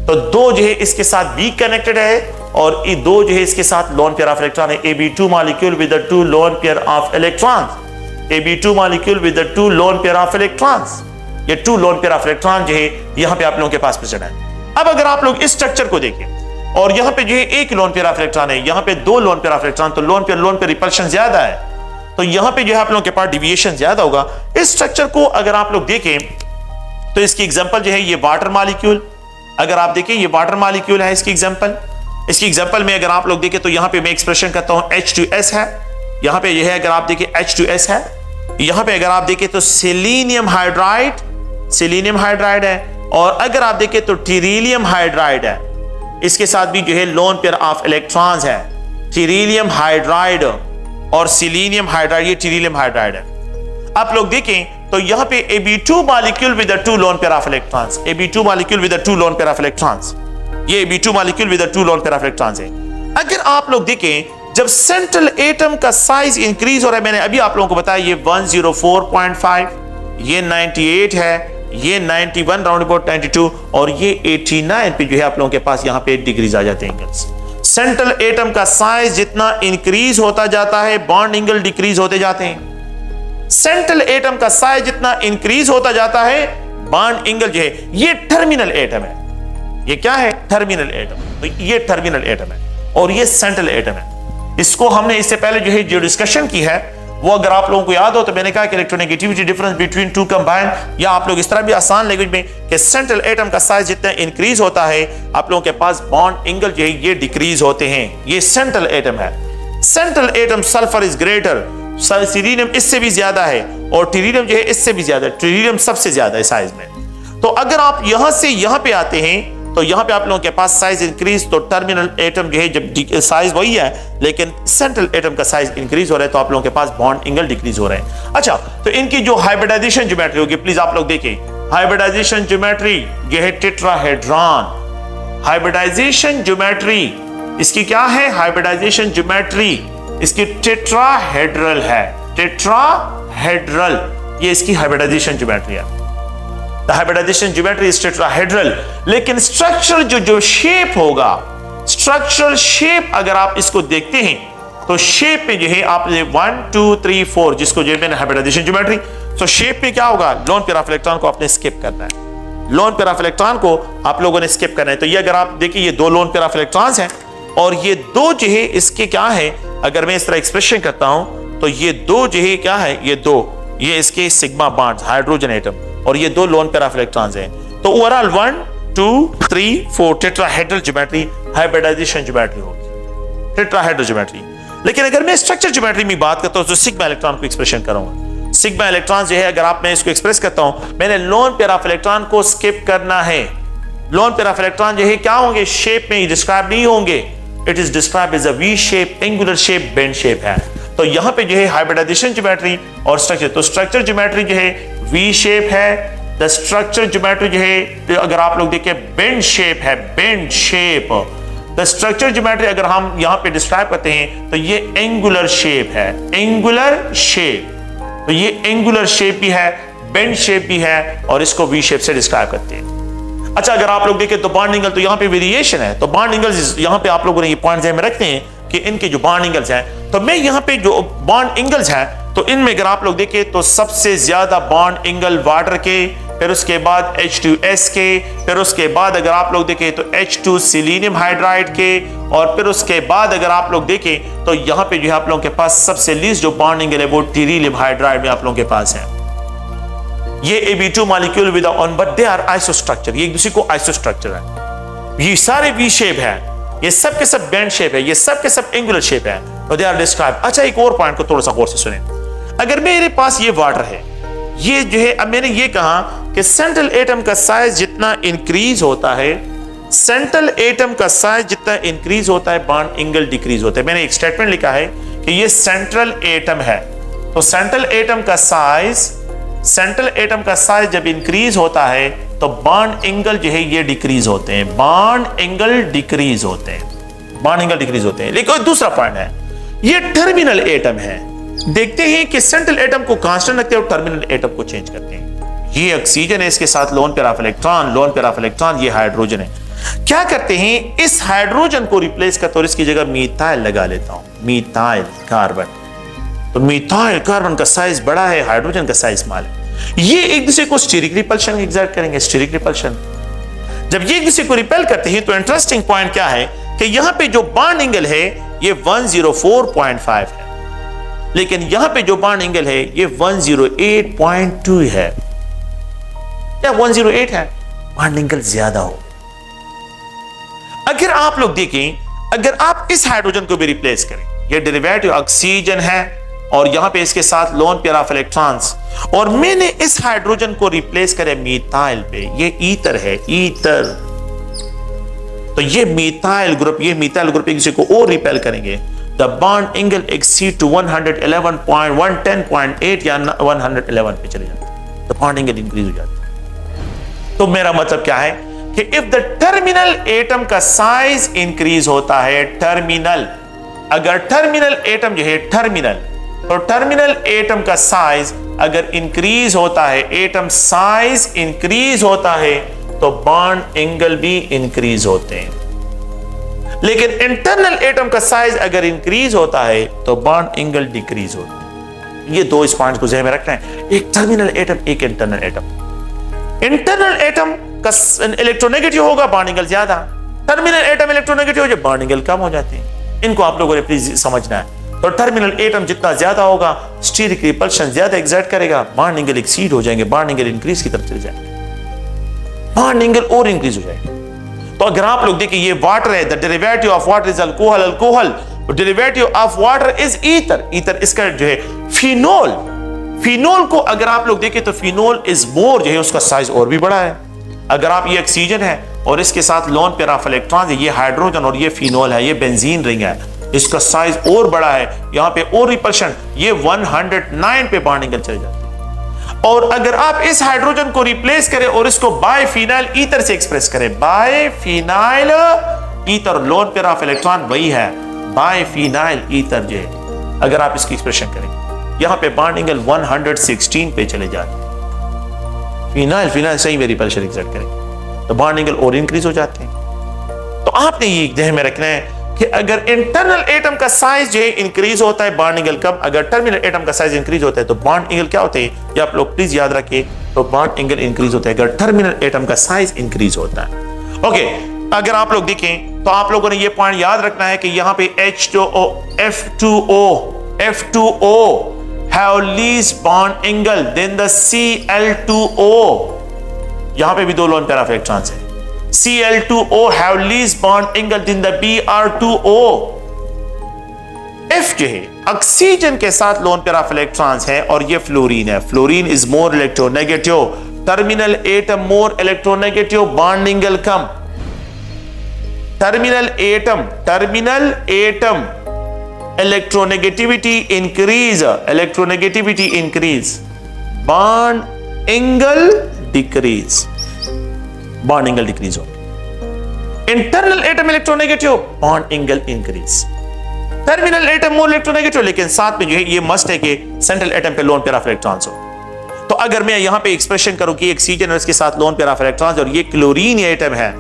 तो दो जो है इसके साथ B कनेक्टेड है और ये दो जो है इसके साथ लोन पेयर ऑफ इलेक्ट्रॉन है, Ab2 molecule with the 2 loan pair of electrons, Ab2 molecule with the 2 loan pair of electrons. ये 2 लोन पेयर ऑफ इलेक्ट्रॉन जो है यहां पे आप लोगों के पास प्रेजेंट है। अब अगर आप लोग इस स्ट्रक्चर को देखें और यहां पे जो है एक लोन पेयर ऑफ इलेक्ट्रॉन है, यहां पे 2 लोन पेयर ऑफ इलेक्ट्रॉन, तो लोन पे रिपल्शन ज्यादा है, तो यहां पे जो है आप लोगों के पास डिविएशन ज्यादा होगा। इस स्ट्रक्चर को अगर आप लोग देखें तो इसकी एग्जांपल जो है ये वाटर मॉलिक्यूल, अगर आप देखें ये वाटर मॉलिक्यूल है इसकी एग्जांपल। इसकी एग्जांपल में अगर आप लोग देखें तो यहां पे मैं एक्सप्रेशन करता हूं H2S है, यहां पे ये है अगर आप देखें H2S है, यहां पे अगर आप देखें तो सेलेनियम हाइड्राइड है, और अगर आप देखें तो टीरिलियम हाइड्राइड है, इसके साथ भी जो है लोन पेयर ऑफ इलेक्ट्रॉन्स है, टीरिलियम हाइड्राइड और सेलेनियम हाइड्राइड, ये टीरिलियम हाइड्राइड है। आप लोग देखें तो यहां पे Ab2 molecule with the 2 loan pair of electrons, Ab2 molecule with the 2 loan pair of electrons, ये Ab2 molecule with the 2 loan pair of electrons है। अगर आप लोग देखें जब सेंट्रल एटम का साइज इंक्रीज हो रहा है, मैंने अभी आप लोगों को बताया ये 104.5, ये 98 है, ये 91 राउंड अबाउट 92 और ये 89 पे जो है आप लोगों के पास यहां पे डिग्रीज आ जाते हैं एंगल्स। सेंट्रल एटम का साइज जितना इंक्रीज होता जाता है बॉन्ड एंगल डिक्रीज होते जाते हैं। सेंट्रल एटम का साइज जितना इंक्रीज होता जाता है बॉन्ड एंगल जो है, ये टर्मिनल एटम है, ये क्या है टर्मिनल एटम, तो ये टर्मिनल एटम है और ये सेंट्रल एटम है। इसको हमने इससे पहले जो है जो डिस्कशन की है वो अगर आप लोगों को याद हो तो मैंने कहा कि इलेक्ट्रोनेगेटिविटी डिफरेंस बिटवीन 2 कंबाइन, या आप लोग इस तरह भी आसान लैंग्वेज में कि सेंट्रल एटम का साइज जितना इंक्रीज होता है आप लोगों के पास बॉन्ड एंगल जो है ये डिक्रीज होते हैं। ये सेंट्रल एटम है। Central atom sulphur is greater, cerium इससे भी ज्यादा है और टीरियम जो है इससे भी ज्यादा, टीरियम सबसे ज्यादा है साइज में। तो अगर आप यहां से यहां पे आते हैं तो यहां पे आप लोगों के पास साइज इंक्रीज, तो टर्मिनल एटम जो है जब साइज वही है लेकिन सेंट्रल एटम का साइज इंक्रीज हो रहा है तो आप लोगों के पास बॉन्ड एंगल डिक्रीज हो रहे हैं। अच्छा, तो इनकी जो हाइब्रिडाइजेशन ज्योमेट्री होगी प्लीज आप लोग देखें, हाइब्रिडाइजेशन ज्योमेट्री ये है टेट्राहेड्रॉन। हाइब्रिडाइजेशन ज्योमेट्री इसकी क्या है, हाइब्रिडाइजेशन ज्योमेट्री इसकी टेट्राहेड्रल है, टेट्राहेड्रल ये इसकी हाइब्रिडाइजेशन ज्योमेट्री है। The hybridization geometry is tetrahedral, लेकिन स्ट्रक्चर जो शेप होगा, स्ट्रक्चरल शेप अगर आप इसको देखते हैं तो शेप में जो है आप 1 2 3 4 जिसको जो मैंने हाइब्रिडाइजेशन ज्योमेट्री, तो शेप में क्या होगा, लोन पेयर ऑफ इलेक्ट्रॉन को आपने स्किप करना है, लोन पेयर ऑफ इलेक्ट्रॉन को आप लोगों ने स्किप करना है। तो ये अगर आप देखिए ये 2 लोन पेयर ऑफ इलेक्ट्रॉन्स हैं और ये 2 जो है इसके क्या है, अगर मैं इस तरह एक्सप्रेशन करता हूं तो ये 2 जो है क्या है, ये 2 ये इसके सिग्मा बॉन्ड्स हाइड्रोजन एटम और ये 2 लोन पेयर ऑफ इलेक्ट्रॉन्स हैं। तो overall 1 2 3 4 tetrahedral geometry hybridization geometry होगी, टेट्राहेड्रल ज्योमेट्री। लेकिन अगर मैं स्ट्रक्चर ज्योमेट्री में बात करता हूं तो सिग्मा इलेक्ट्रॉन को एक्सप्रेशन करूंगा। सिग्मा इलेक्ट्रॉन जो है अगर आप मैं इसको एक्सप्रेस करता हूं, मैंने लोन पेयर ऑफ इलेक्ट्रॉन को स्किप करना है। लोन पेयर ऑफ इलेक्ट्रॉन जो है क्या होंगे, शेप में डिस्क्राइब नहीं होंगे, it is describe as a V shape, angular shape, bend shape है। तो यहां पे जो है हाइब्रिडाइजेशन ज्योमेट्री और स्ट्रक्चर, तो स्ट्रक्चर ज्योमेट्री जो है वी शेप है, द स्ट्रक्चर ज्योमेट्री जो है अगर आप लोग देखें बेंड शेप है, bend shape. The structure geometry अगर हम यहां पे डिस्क्राइब करते हैं तो ये एंगुलर शेप है, एंगुलर शेप, तो ये एंगुलर शेप भी है, बेंड शेप भी है और इसको वी शेप से डिस्क्राइब करते हैं। अच्छा, अगर आप लोग देखें तो बॉन्ड एंगल, तो यहां पे वेरिएशन है, तो बॉन्ड एंगल्स यहां पे आप लोगों ने ये पॉइंट ध्यान में रखते हैं कि इनके जो बॉन्ड एंगल्स हैं, तो मैं यहां पे जो बॉन्ड एंगल्स हैं तो इनमें अगर आप लोग देखें तो सबसे ज्यादा बॉन्ड एंगल वाटर के, फिर उसके बाद H2S के, फिर उसके बाद अगर आप लोग देखें तो H2 सेलेनियम हाइड्राइड के, और फिर उसके बाद अगर आप लोग देखें तो यहां पे जो है आप लोगों के पास सबसे लीस्ट जो बॉन्ड एंगल है वो टीरिलियम हाइड्राइड में आप लोगों के पास है। ये Ab2 molecule with on but they are isostructure, ये एक दूसरे को आइसोस्ट्रक्चर है, ये सारे वी शेप है, ये सब के सब बेंड शेप है, ये सब के सब एंगुलर शेप है, तो दे आर डिस्क्राइब। अच्छा, एक और पॉइंट को थोड़ा सा गौर से सुने, अगर मेरे पास ये वाटर है, ये जो है, अब मैंने ये कहा कि सेंट्रल एटम का साइज जितना इंक्रीज होता है, सेंट्रल एटम का साइज जितना इंक्रीज होता है बॉन्ड एंगल डिक्रीज होता है। मैंने एक स्टेटमेंट लिखा है कि ये सेंट्रल एटम है, तो सेंट्रल एटम का साइज जब इंक्रीज होता है तो बॉन्ड एंगल जो है ये डिक्रीज होते हैं, बॉन्ड एंगल डिक्रीज होते हैं, बॉन्ड एंगल डिक्रीज होते हैं। लेकिन दूसरा पॉइंट है, ये टर्मिनल एटम है, देखते हैं कि सेंट्रल एटम को कांस्टेंट रखते हैं और टर्मिनल एटम को चेंज करते हैं। ये ऑक्सीजन है, इसके साथ loan pair of electron, loan pair of electron, ये हाइड्रोजन है। क्या करते हैं, इस हाइड्रोजन को रिप्लेस करते और इसकी जगह मीथाइल लगा लेता हूं, मीथाइल कार्बन। तो मीथाइल कार्बन का साइज बड़ा है, हाइड्रोजन का साइज स्मॉल है। ये एक दूसरे को स्टीरिक रिपल्शन एक्सर्ट करेंगे, स्टीरिक रिपल्शन। जब ये एक दूसरे को रिपेल करते हैं तो इंटरेस्टिंग पॉइंट क्या है कि यहां पे जो बॉन्ड एंगल है ये 104.5 है, लेकिन यहां पे जो बॉन्ड एंगल है ये 108.2 है या 108 है, बॉन्ड एंगल ज्यादा हो। अगर आप लोग देखें, अगर आप इस हाइड्रोजन को भी रिप्लेस करें, ये डेरिवेटिव ऑक्सीजन है और यहां पे इसके साथ लोन पेयर ऑफ इलेक्ट्रॉन्स, और मैंने इस हाइड्रोजन को रिप्लेस करे मीथाइल पे, ये ईथर है, ईथर। तो ये मीथाइल ग्रुप एक दूसरे को और रिपेल करेंगे। The bond angle exceed to 110.8 या 111 पे चले जाते हैं, तो बॉन्ड एंगल इंक्रीज हो जाता है। तो मेरा मतलब क्या है कि इफ द टर्मिनल एटम का साइज इंक्रीज होता है, टर्मिनल, अगर टर्मिनल एटम जो है टर्मिनल, तो टर्मिनल एटम का साइज अगर इंक्रीज होता है, एटम साइज इंक्रीज होता है, तो बॉन्ड एंगल भी इंक्रीज होते हैं। लेकिन इंटरनल एटम का साइज अगर इंक्रीज होता है तो बॉन्ड एंगल डिक्रीज होता है। ये दो इस पॉइंट को ध्यान में रखना है, एक टर्मिनल एटम, एक इंटरनल एटम। इंटरनल एटम का इलेक्ट्रोनेगेटिव होगा, बॉन्ड एंगल ज्यादा। टर्मिनल एटम इलेक्ट्रोनेगेटिव हो जाए, बॉन्ड एंगल कम हो जाते हैं। इनको आप लोगों ने प्लीज समझना है। तो टर्मिनल एटम जितना ज्यादा होगा, स्टीरिक रिपल्शन ज्यादा एक्सर्ट करेगा, बॉन्ड एंगल एक्सीड हो जाएंगे, बॉन्ड एंगल इंक्रीज की तरफ चले जाएंगे, बॉन्ड एंगल और इंक्रीज हो जाएगा। तो अगर आप लोग देखिए, ये वाटर है, the derivative of water is alcohol, alcohol, derivative of water is ether, ether इसका जो है फिनोल, फिनोल को अगर आप लोग देखें तो फिनोल इज मोर, जो है उसका साइज और भी बड़ा है। अगर आप, ये ऑक्सीजन है और इसके साथ लोन पेयर ऑफ इलेक्ट्रॉन है, ये हाइड्रोजन और ये फिनोल है, ये बेंजीन रिंग है, इसका साइज और बड़ा है, यहां पे और रिपल्शन, ये 109 पे बॉन्ड एंगल चले जाते हैं। और अगर आप इस हाइड्रोजन को रिप्लेस करें और इसको बायफिनाइल ईथर से एक्सप्रेस करें, biphenyl ether, lone pair of electron वही है, बायफिनाइल ईथर जो है, अगर आप इसकी एक्सप्रेशन करें, यहां पे बॉन्ड एंगल 116 पे चले जाते हैं। फिनाइल, फिनाइल सही में रिपल्शन एक्सर्ट करें तो बॉन्ड एंगल और इंक्रीज हो जाते हैं। तो आपने ये ध्यान में रखना है कि अगर इंटरनल एटम का साइज जो है इंक्रीज होता है, बॉन्ड एंगल कम, अगर टर्मिनल एटम का साइज इंक्रीज होता है तो बॉन्ड एंगल क्या होते हैं, ये आप लोग प्लीज याद रखिए। तो बॉन्ड एंगल इंक्रीज होता है अगर टर्मिनल एटम का साइज इंक्रीज होता है। ओके, अगर आप लोग देखें तो आप लोगों ने ये पॉइंट याद रखना है कि यहां पे H2O, F2O have least bond angle than the Cl2O, यहां पे भी दो लोन पेयर ऑफ इलेक्ट्रॉन्स हैं। Cl2O have least bond angle than the Br2O। F जो है ऑक्सीजन के साथ लोन पेयर ऑफ इलेक्ट्रॉन्स है और ये फ्लोरीन है, fluorine is more electronegative, terminal atom more electronegative, bond angle come. Terminal atom electronegativity increase, bond angle decrease, bond angle decrease हो। internal atom electronegative, bond angle increase। terminal atom more electronegative, लेकिन साथ में जो है ये must है कि central atom पे lone pair of electrons हो। तो अगर मैं यहां पे एक्सप्रेशन करूं कि ऑक्सीजन और इसके साथ lone pair of electrons और ये क्लोरीन एटम है,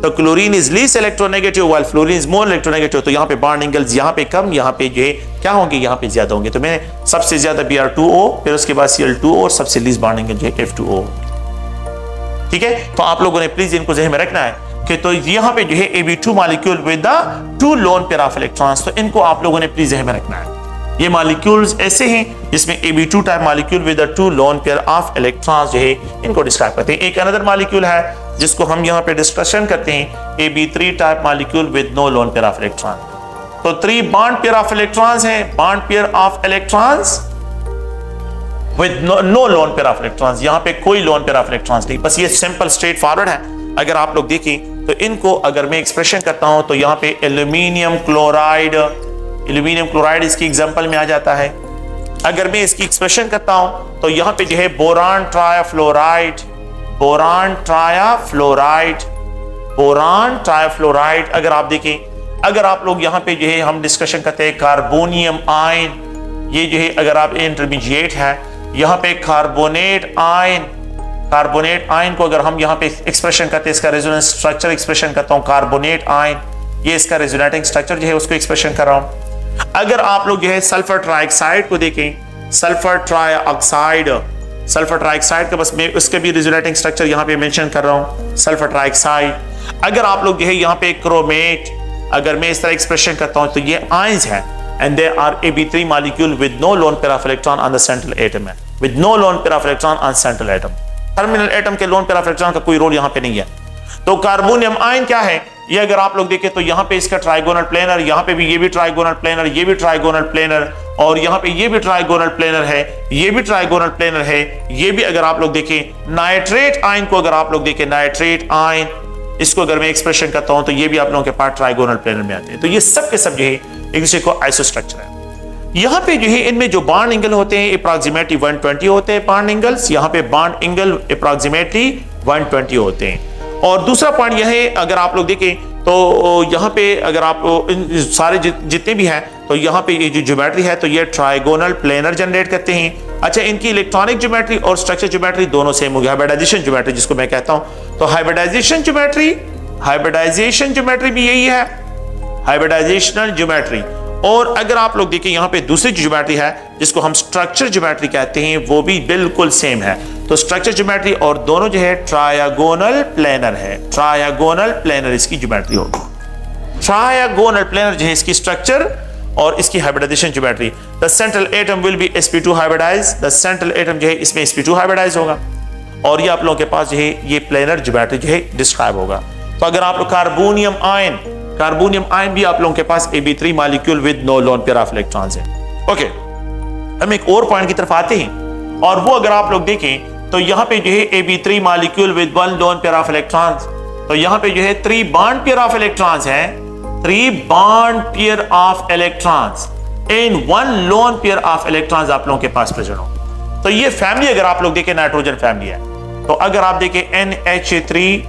तो chlorine is least electronegative while fluorine is more electronegative, तो यहां पे बॉन्ड एंगल्स यहां पे कम, यहां पे जो है क्या होंगे, यहां पे ज्यादा होंगे। तो मैंने सबसे ज्यादा Br2O, फिर उसके बाद Cl2O और सबसे लीस्ट बॉन्ड एंगल जो है F2O। ठीक है, तो आप लोगों ने प्लीज इनको ज़हन में रखना है कि तो यहां पे जो है Ab2 molecule with the 2 loan pair of electrons, तो इनको आप लोगों ने प्लीज ज़हन में रखना है। ये मॉलिक्यूल्स ऐसे हैं जिसमें Ab2 type molecule with the 2 loan pair of electrons जो है इनको डिस्क्राइब करते हैं। एक अनदर मॉलिक्यूल है जिसको हम यहाँ पे डिस्कशन करते हैं, Ab3 type molecule with no lone pair of electron. तो 3 बॉन्ड पेयर ऑफ इलेक्ट्रॉन्स हैं, bond pair of electrons with no lone pair of electrons, यहाँ पे कोई लोन पेयर ऑफ इलेक्ट्रॉन्स नहीं, बस ये सिंपल स्ट्रेट फॉरवर्ड है। अगर आप लोग देखें तो इनको अगर मैं एक्सप्रेशन करता हूं तो यहाँ पे एल्यूमिनियम क्लोराइड इसकी एग्जांपल में आ जाता है। अगर मैं इसकी एक्सप्रेशन करता हूं तो यहाँ पे जो है बोरान ट्राइफ्लोराइड, अगर आप देखें, अगर आप लोग यहाँ पे जो है हम डिस्कशन करते हैं कार्बोनियम आयन, ये जो है अगर आप इंटरमीडिएट है, यहाँ पे कार्बोनेट आयन, कार्बोनेट आयन को अगर हम यहाँ पे एक्सप्रेशन करते हैं, इसका रेजोनेंस स्ट्रक्चर एक्सप्रेशन करता हूँ, कार्बोनेट आयन, ये इसका रेजोनेटिंग स्ट्रक्चर जो है उसको एक्सप्रेशन कर रहा हूँ। अगर आप लोग जो है सल्फर ट्राइऑक्साइड को देखें, सल्फर ट्राइऑक्साइड का बस मैं उसके भी रेजोनेटिंग स्ट्रक्चर यहाँ पे मेंशन कर रहा हूँ, सल्फर ट्राइऑक्साइड। अगर आप लोग जो है यहाँ पे क्रोमेट, अगर मैं इस तरह एक्सप्रेशन करता हूँ तो ये आयंस हैं and they are AB3 molecule with no lone pair of electron on the central atom है, with no lone pair of electron on central atom। Terminal atom के लोन पेयर ऑफ इलेक्ट्रॉन का कोई role यहाँ पे नहीं है। तो carbonium ion क्या है, ये अगर आप लोग देखें तो यहाँ पे इसका ट्राइगोनल प्लेनर, यहाँ पे भी ये भी ट्राइगोनल प्लेनर, ये भी ट्राइगोनल प्लेनर, और यहाँ पे ये भी ट्राइगोनल प्लेनर है, ये भी ट्राइगोनल प्लेनर है, ये भी अगर आप लोग देखें नाइट्रेट आयन को, अगर आप लोग देखें नाइट्रेट आयन, इसको अगर मैं एक्सप्रेशन करता हूं तो ये भी आप लोगों के पास ट्राइगोनल प्लेनर में आते हैं। तो ये सब के सब जो है एक दूसरे को आइसोस्ट्रक्चर है। यहाँ पे जो है इनमें जो बॉन्ड एंगल होते हैं अप्रॉक्सिमेटली 120 होते हैं बॉन्ड एंगल्स, यहाँ पे बॉन्ड एंगल अप्रॉक्सिमेटली 120 होते हैं। और दूसरा पॉइंट यह है, अगर आप लोग देखें तो यहाँ पे अगर आप सारे जितने भी हैं तो यहाँ पे ये जो ज्योमेट्री है तो ये ट्राइगोनल प्लेनर जनरेट करते हैं। अच्छा, इनकी इलेक्ट्रॉनिक ज्योमेट्री और स्ट्रक्चर ज्योमेट्री दोनों सेम हो गया, हाइब्रिडाइजेशन ज्योमेट्री जिसको मैं कहता हूँ। तो हाइब्रिडाइजेशन ज्योमेट्री भी यही है, हाइब्रिडाइजेशनल ज्योमेट्री। और अगर आप लोग देखें यहाँ पे दूसरी ज्योमेट्री है जिसको हम स्ट्रक्चर ज्योमेट्री कहते हैं, वो भी बिल्कुल सेम है। तो स्ट्रक्चर ज्योमेट्री और दोनों जो है ट्रायगोनल प्लेनर है, ट्रायगोनल प्लेनर इसकी ज्योमेट्री होगी। ट्रायगोनल प्लेनर जो है इसकी स्ट्रक्चर और इसकी hybridization geometry. The central atom will be sp2 hybridize, the central atom जो है इसमें sp2 हाइब्रिडाइज होगा और ये आप लोगों के पास जो है ये प्लेनर ज्योमेट्री जो है डिस्क्राइब होगा। तो अगर आप लोग कार्बोनियम आयन भी आप लोगों के पास AB3 molecule with no lone pair of electrons है। ओके, हम एक और पॉइंट की तरफ आते हैं और वो अगर आप लोग देखें तो यहाँ पे जो है AB3 molecule with 1 loan pair of electrons, तो यहाँ पे जो है 3 बॉन्ड पेयर ऑफ इलेक्ट्रॉन्स हैं, 3 bond pair of electrons in 1 loan pair of electrons आप लोगों के पास प्रेजेंट हो। तो ये फैमिली अगर आप लोग देखें नाइट्रोजन फैमिली है। तो अगर आप देखें NH3,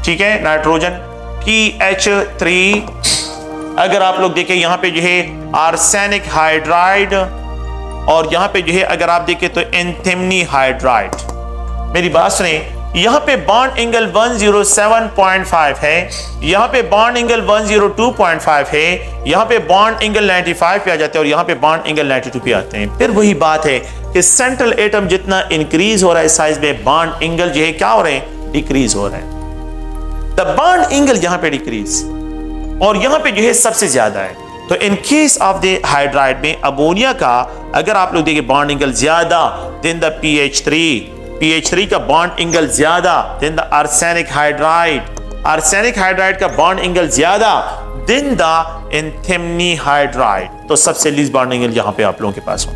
ठीक है, नाइट्रोजन PH3, अगर आप लोग देखें यहाँ पे जो है आर्सेनिक हाइड्राइड, और यहाँ पे जो है अगर आप देखें तो एंथिमनी हाइड्राइड। मेरी बात सुने, यहाँ पे बॉन्ड एंगल 107.5 है, यहाँ पे बॉन्ड एंगल 102.5 है, यहाँ पे बॉन्ड एंगल 95 पे आ जाते हैं और यहाँ पे बॉन्ड एंगल 92 पे आते हैं। फिर वही बात है कि सेंट्रल एटम जितना इंक्रीज हो रहा है साइज में, बॉन्ड एंगल जो है क्या हो रहे हैं, डिक्रीज हो रहे हैं। द बॉन्ड एंगल यहाँ पे डिक्रीज और यहाँ पे जो है सबसे ज्यादा है। तो इन केस ऑफ द हाइड्राइड में अमोनिया का अगर आप लोग देखें बॉन्ड एंगल ज्यादा देन द PH3 का बॉन्ड एंगल ज्यादा देन द आर्सेनिक हाइड्राइड का बॉन्ड एंगल ज्यादा देन द एंथिमनी हाइड्राइड। तो सबसे लीस्ट बॉन्ड एंगल यहाँ पे आप लोगों के पास हो।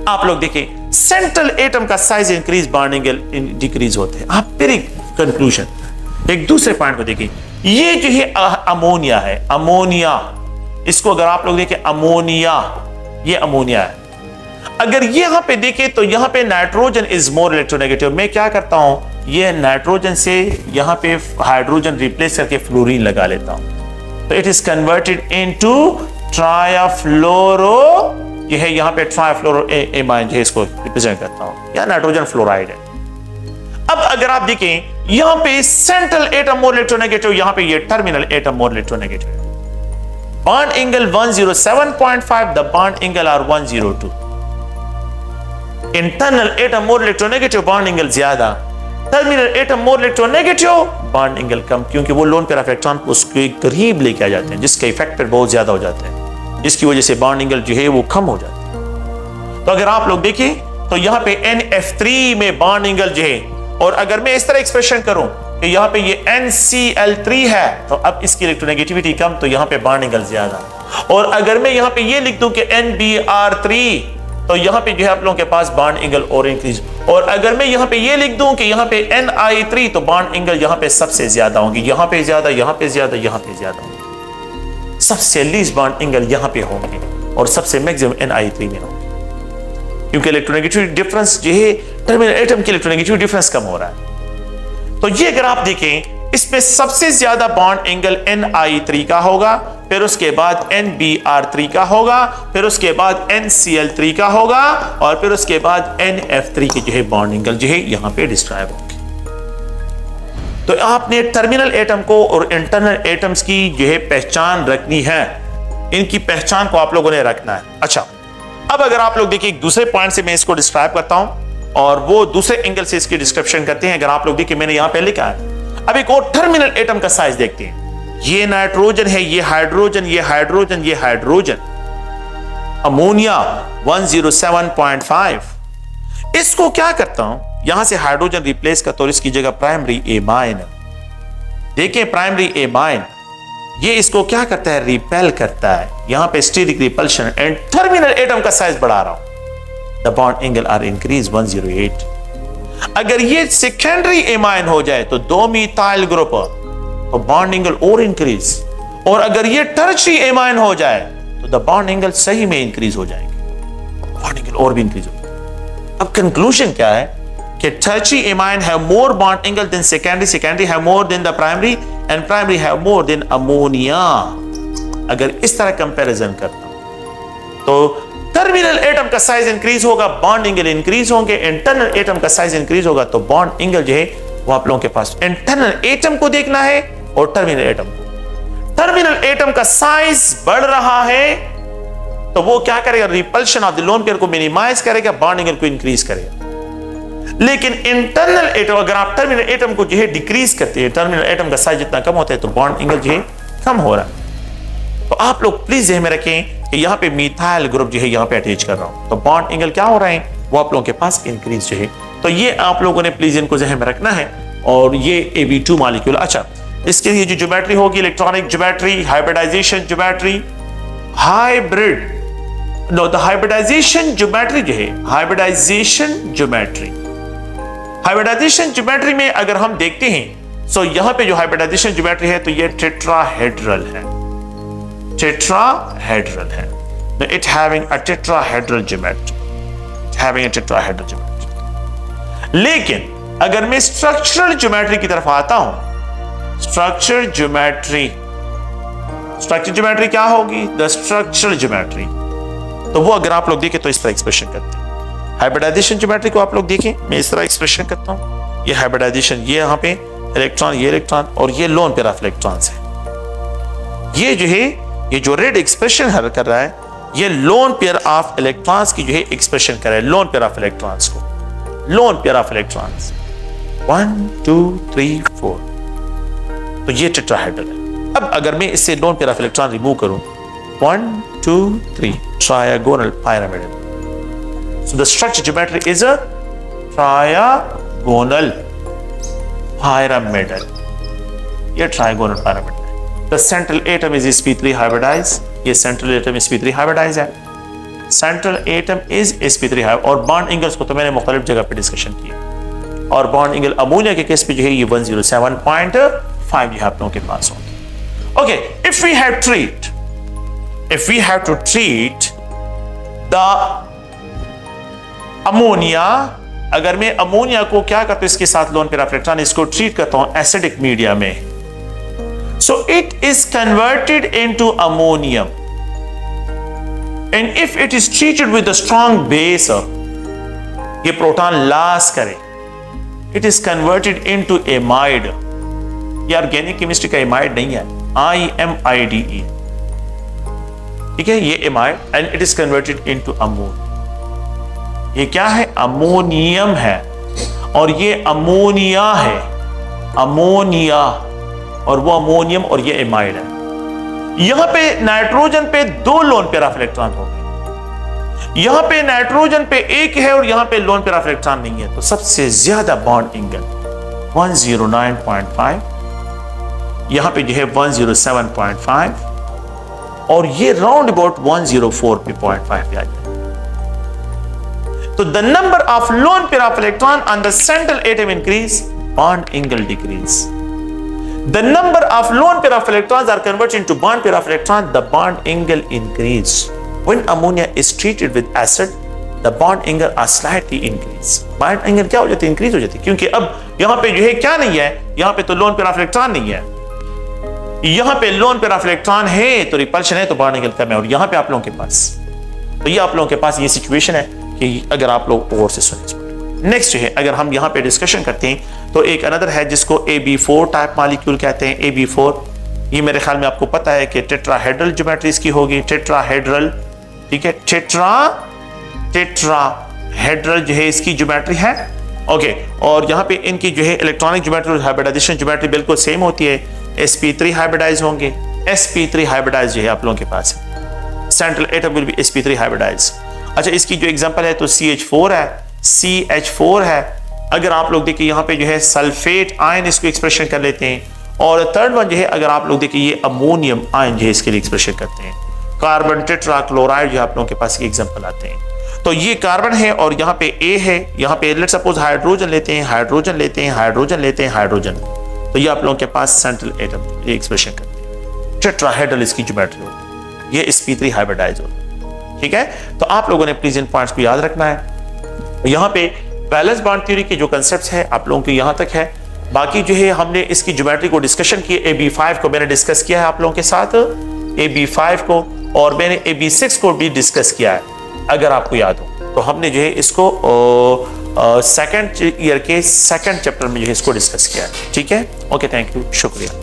आप लोग देखें सेंट्रल एटम का size increase, bond angle decrease होते हैं। आप फिर एक कंक्लूजन, एक दूसरे पॉइंट को देखिए, ये जो है अमोनिया है, अमोनिया, इसको अगर आप लोग देखें अमोनिया, ये अमोनिया है। अगर ये यहां पे देखें तो यहां पे नाइट्रोजन इज मोर इलेक्ट्रोनेगेटिव। मैं क्या करता हूं, ये नाइट्रोजन से यहां पे हाइड्रोजन रिप्लेस करके फ्लोरीन लगा लेता हूं, तो इट इज कन्वर्टेड इनटू ट्रायाफ्लोरो, ये है यहां पे ट्रायाफ्लोरो एमाइन जो है इसको रिप्रेजेंट करता हूं, या नाइट्रोजन फ्लोराइड है। अब अगर आप देखें यहां पे सेंट्रल एटम मोर इलेक्ट्रोनेगेटिव, यहां पे ये टर्मिनल एटम मोर इलेक्ट्रोनेगेटिव है। Bond angle 107.5, the bond angle are 102। Internal atom more electronegative, bond angle ज्यादा, terminal atom more electronegative, bond angle कम, क्योंकि वो लोन पेयर ऑफ इलेक्ट्रॉन को उसके करीब लेके आ जाते हैं, जिसके इफेक्ट बहुत ज्यादा हो जाते हैं, जिसकी वजह से बॉन्ड एंगल जो है वो कम हो जाता है। तो अगर आप लोग देखें तो यहां पे NF3 में बॉन्ड एंगल जो है, और अगर मैं इस तरह एक्सप्रेशन करूं कि यहां पे ये NCl3 है तो अब इसकी इलेक्ट्रोनेगेटिविटी कम, तो यहां पे बॉन्ड एंगल ज्यादा। और अगर मैं यहां पे ये लिख दूं कि NBr3 तो यहां पे जो है आप लोगों के पास बॉन्ड एंगल और इंक्रीज। और अगर मैं यहां पे ये लिख दूं कि यहां पे Ni3 तो बॉन्ड एंगल यहां पे सबसे ज्यादा होंगे, यहां पे ज्यादा, यहां पे ज्यादा, यहां पे ज्यादा होंगे। सबसे लीस्ट बॉन्ड एंगल यहां पे होंगे और सबसे मैक्सिमम Ni3 में होंगे, क्योंकि इलेक्ट्रोनेगेटिविटी डिफरेंस जो है टर्मिनल एटम की इलेक्ट्रोनेगेटिविटी डिफरेंस कम हो रहा है। तो ये अगर आप देखें इसमें सबसे ज्यादा बॉन्ड एंगल Ni3 का होगा, फिर उसके बाद NBr3 का होगा, फिर उसके बाद NCl3 का होगा, और फिर उसके बाद NF3 के जो है बॉन्ड एंगल जो है यहां पे डिस्क्राइब होंगे। तो आपने टर्मिनल एटम को और इंटरनल एटम्स की जो है पहचान रखनी है, इनकी पहचान को आप लोगों ने रखना है। अच्छा, अब अगर आप लोग देखिए एक दूसरे पॉइंट से मैं इसको डिस्क्राइब करता हूं और वो दूसरे एंगल से इसकी डिस्क्रिप्शन करते हैं। अगर आप लोग देखिए मैंने यहां पे लिखा है, अब एक और टर्मिनल एटम का साइज देखते हैं। ये नाइट्रोजन है, ये हाइड्रोजन, ये हाइड्रोजन, ये हाइड्रोजन, अमोनिया 107.5। इसको क्या करता हूं, यहां से हाइड्रोजन रिप्लेस करता हूं, इसकी जगह प्राइमरी एमाइन। देखिए प्राइमरी एमाइन ये इसको क्या करता है, रिपेल करता है। यहां पे steric repulsion and terminal atom का साइज बढ़ा रहा हूं। The bond angle are increase 108। अगर ये सेकेंडरी एमाइन हो जाए तो 2 मिथाइल ग्रुप, तो बॉन्ड एंगल और इंक्रीज, और अगर ये टर्शियरी एमाइन हो जाए तो द बॉन्ड एंगल सही में इंक्रीज हो जाएंगे, बॉन्ड एंगल और भी इंक्रीज हो जाएंगे। अब कंक्लूजन क्या है कि tertiary amine have more bond angle than secondary, secondary have more than the primary, and primary have more than ammonia. अगर इस तरह कंपैरिजन करता हूं तो टर्मिनल एटम का साइज इंक्रीज होगा, बॉन्ड एंगल इंक्रीज होंगे, इंटरनल एटम का साइज इंक्रीज होगा, तो बॉन्ड एंगल जो है वो आप लोगों के पास इंटरनल एटम को देखना है और टर्मिनल एटम को। टर्मिनल एटम का साइज बढ़ रहा है तो वो क्या करेगा, repulsion of the lone pair को मिनिमाइज करेगा, बॉन्ड एंगल को इंक्रीज करेगा। लेकिन इंटरनल एटम, अगर आप टर्मिनल एटम को जो है डिक्रीज करते हैं, टर्मिनल एटम का साइज जितना कम होता है तो बॉन्ड एंगल जो है कम हो रहा है। तो आप लोग प्लीज ध्यान में रखें कि यहां पे मिथाइल ग्रुप जो है यहां पे अटैच कर रहा हूं, तो बॉन्ड एंगल क्या हो रहा है, वो आप लोगों के पास इंक्रीज जो है। तो ये आप लोगों ने प्लीज इनको ध्यान में रखना है। और ये Ab2 मॉलिक्यूल। अच्छा, इसके लिए जो ज्योमेट्री होगी, electronic geometry, hybridization geometry, hybrid no the hybridization geometry जो है, हाइब्रिडाइजेशन ज्योमेट्री, हाइब्रिडाइजेशन ज्योमेट्री में अगर हम देखते हैं तो यहां पे जो हाइब्रिडाइजेशन ज्योमेट्री है तो ये टेट्राहेड्रल है, टेट्राहेड्रल है। It having a tetrahedral geometry, having a tetrahedral geometry. लेकिन अगर मैं स्ट्रक्चरल ज्योमेट्री की तरफ आता हूं, स्ट्रक्चर ज्योमेट्री, स्ट्रक्चर ज्योमेट्री क्या होगी, द स्ट्रक्चरल ज्योमेट्री, तो वो अगर आप लोग देखें तो इस तरह एक्सप्रेशन करते हैं। हाइब्रिडाइजेशन ज्योमेट्री को आप लोग देखें, मैं इस तरह एक्सप्रेशन करता हूं। ये हाइब्रिडाइजेशन, ये यहां पे इलेक्ट्रॉन, ये इलेक्ट्रॉन, और ये लोन पेयर ऑफ इलेक्ट्रॉन्स है। ये जो है, ये जो रेड एक्सप्रेशन कर रहा है, ये लोन पेयर ऑफ इलेक्ट्रॉन्स की जो है एक्सप्रेशन कर रहा है, लोन पेयर ऑफ इलेक्ट्रॉन्स को, लोन पेयर ऑफ इलेक्ट्रॉन्स 1 2 3 4। तो ये टेट्राहेड्रल है। अब अगर मैं इससे loan pair of electron remove करूं, 1 2 3, trigonal pyramidal. So the structure geometry is a trigonal pyramidal. ये trigonal pyramidal है। The central atom is sp3 hybridized. ये central atom sp3 hybridized है। Central atom is sp3 hybridized। और bond angles को तो मैंने मुख्तलिफ जगह पे डिस्कशन किया। और bond angle अमोनिया के केस पे जो है ये 107.5 ये आप लोगों के पास होंगे। Okay, if we have to treat the ammonia, अगर मैं अमोनिया को क्या करता हूं, इसके साथ लोन पेयर ऑफ इलेक्ट्रॉन, इसको ट्रीट करता हूं एसिडिक मीडिया में, so it is converted into ammonium, and if it is treated with a strong base, ये प्रोटॉन लॉस करे, it is converted into amide. ये ऑर्गेनिक केमिस्ट्री का amide नहीं है, IMIDE, ठीक है, ये amide, and it is converted into ammonium. ये क्या है, अमोनियम है, और ये अमोनिया है, अमोनिया, और वो अमोनियम, और ये एमाइड है। यहां पे नाइट्रोजन पे 2 लोन पेयर ऑफ इलेक्ट्रॉन हो गए, यहां पे नाइट्रोजन पे 1 है और यहां पे लोन पेयर ऑफ इलेक्ट्रॉन नहीं है, तो सबसे ज्यादा बॉन्ड एंगल 109.5, यहां पे जो है 107.5, और ये राउंड अबाउट 104 पे 0.5 पे आ जाए। तो the number of lone pair of electron on the central atom increase, bond angle decrease. The number of lone pair of electrons are converted into bond pair of electron, the bond angle increase. When ammonia is treated with acid, the bond angle are slightly increase. Bond angle क्या हो जाती है, increase हो जाती है, क्योंकि अब यहां पे जो है क्या नहीं है, यहां पे तो lone pair of electron नहीं है, यहां पे लोन पेयर ऑफ इलेक्ट्रॉन है तो रिपल्शन है तो बाहर निकलता है, और यहां पे आप लोगों के पास, तो ये आप लोगों के पास ये सिचुएशन है कि अगर आप लोग गौर से सुने। नेक्स्ट है, अगर हम यहां पे डिस्कशन करते हैं तो एक अनदर है जिसको AB4 टाइप मॉलिक्यूल कहते हैं। AB4 ये मेरे ख्याल में आपको पता है कि टेट्राहेड्रल ज्योमेट्री इसकी होगी, टेट्राहेड्रल, ठीक है, टेट्राहेड्रल जो है इसकी ज्योमेट्री है, ओके। और यहाँ पे इनकी जो है इलेक्ट्रॉनिक ज्योमेट्री और हाइब्रिडाइजेशन ज्योमेट्री बिल्कुल सेम होती है। sp3 हाइब्रिडाइज होंगे, sp3 हाइब्रिडाइज जो है आप लोगों के पास है, central atom will be sp3 hybridize. अच्छा, इसकी जो एग्जांपल है तो CH4 है, CH4 है। अगर आप लोग देखिए यहाँ पे जो है सल्फेट आयन इसको एक्सप्रेशन कर लेते हैं, और थर्ड वन जो है अगर आप लोग देखिए ये अमोनियम आयन जो है इसके लिए एक्सप्रेशन करते हैं। कार्बन टेट्राक्लोराइड जो आप लोगों के पास एग्जांपल आते हैं। तो ये कार्बन है और यहाँ पे A है, यहाँ पे लेट्स सपोज हाइड्रोजन लेते हैं, हाइड्रोजन लेते हैं, हाइड्रोजन लेते हैं, हाइड्रोजन, तो ये आप लोगों के पास सेंट्रल एटम ये एक्सप्रेशन करते हैं। टेट्राहेड्रल इसकी ज्योमेट्री होगी, ये sp3 हाइब्रिडाइज होगा, ठीक है। तो आप लोगों ने प्लीज इन पॉइंट्स को याद रखना है। यहाँ पे बैलेंस बॉन्ड थ्योरी के जो कंसेप्ट है आप लोगों के यहाँ तक है। बाकी जो है हमने इसकी ज्योमेट्री को डिस्कशन किया, AB5 को मैंने डिस्कस किया है आप लोगों के साथ, AB5 को, और मैंने AB6 को भी डिस्कस किया है अगर आपको याद हो। तो हमने जो है इसको सेकंड ईयर के सेकंड चैप्टर में जो है इसको डिस्कस किया है, ठीक है। ओके, थैंक यू, शुक्रिया।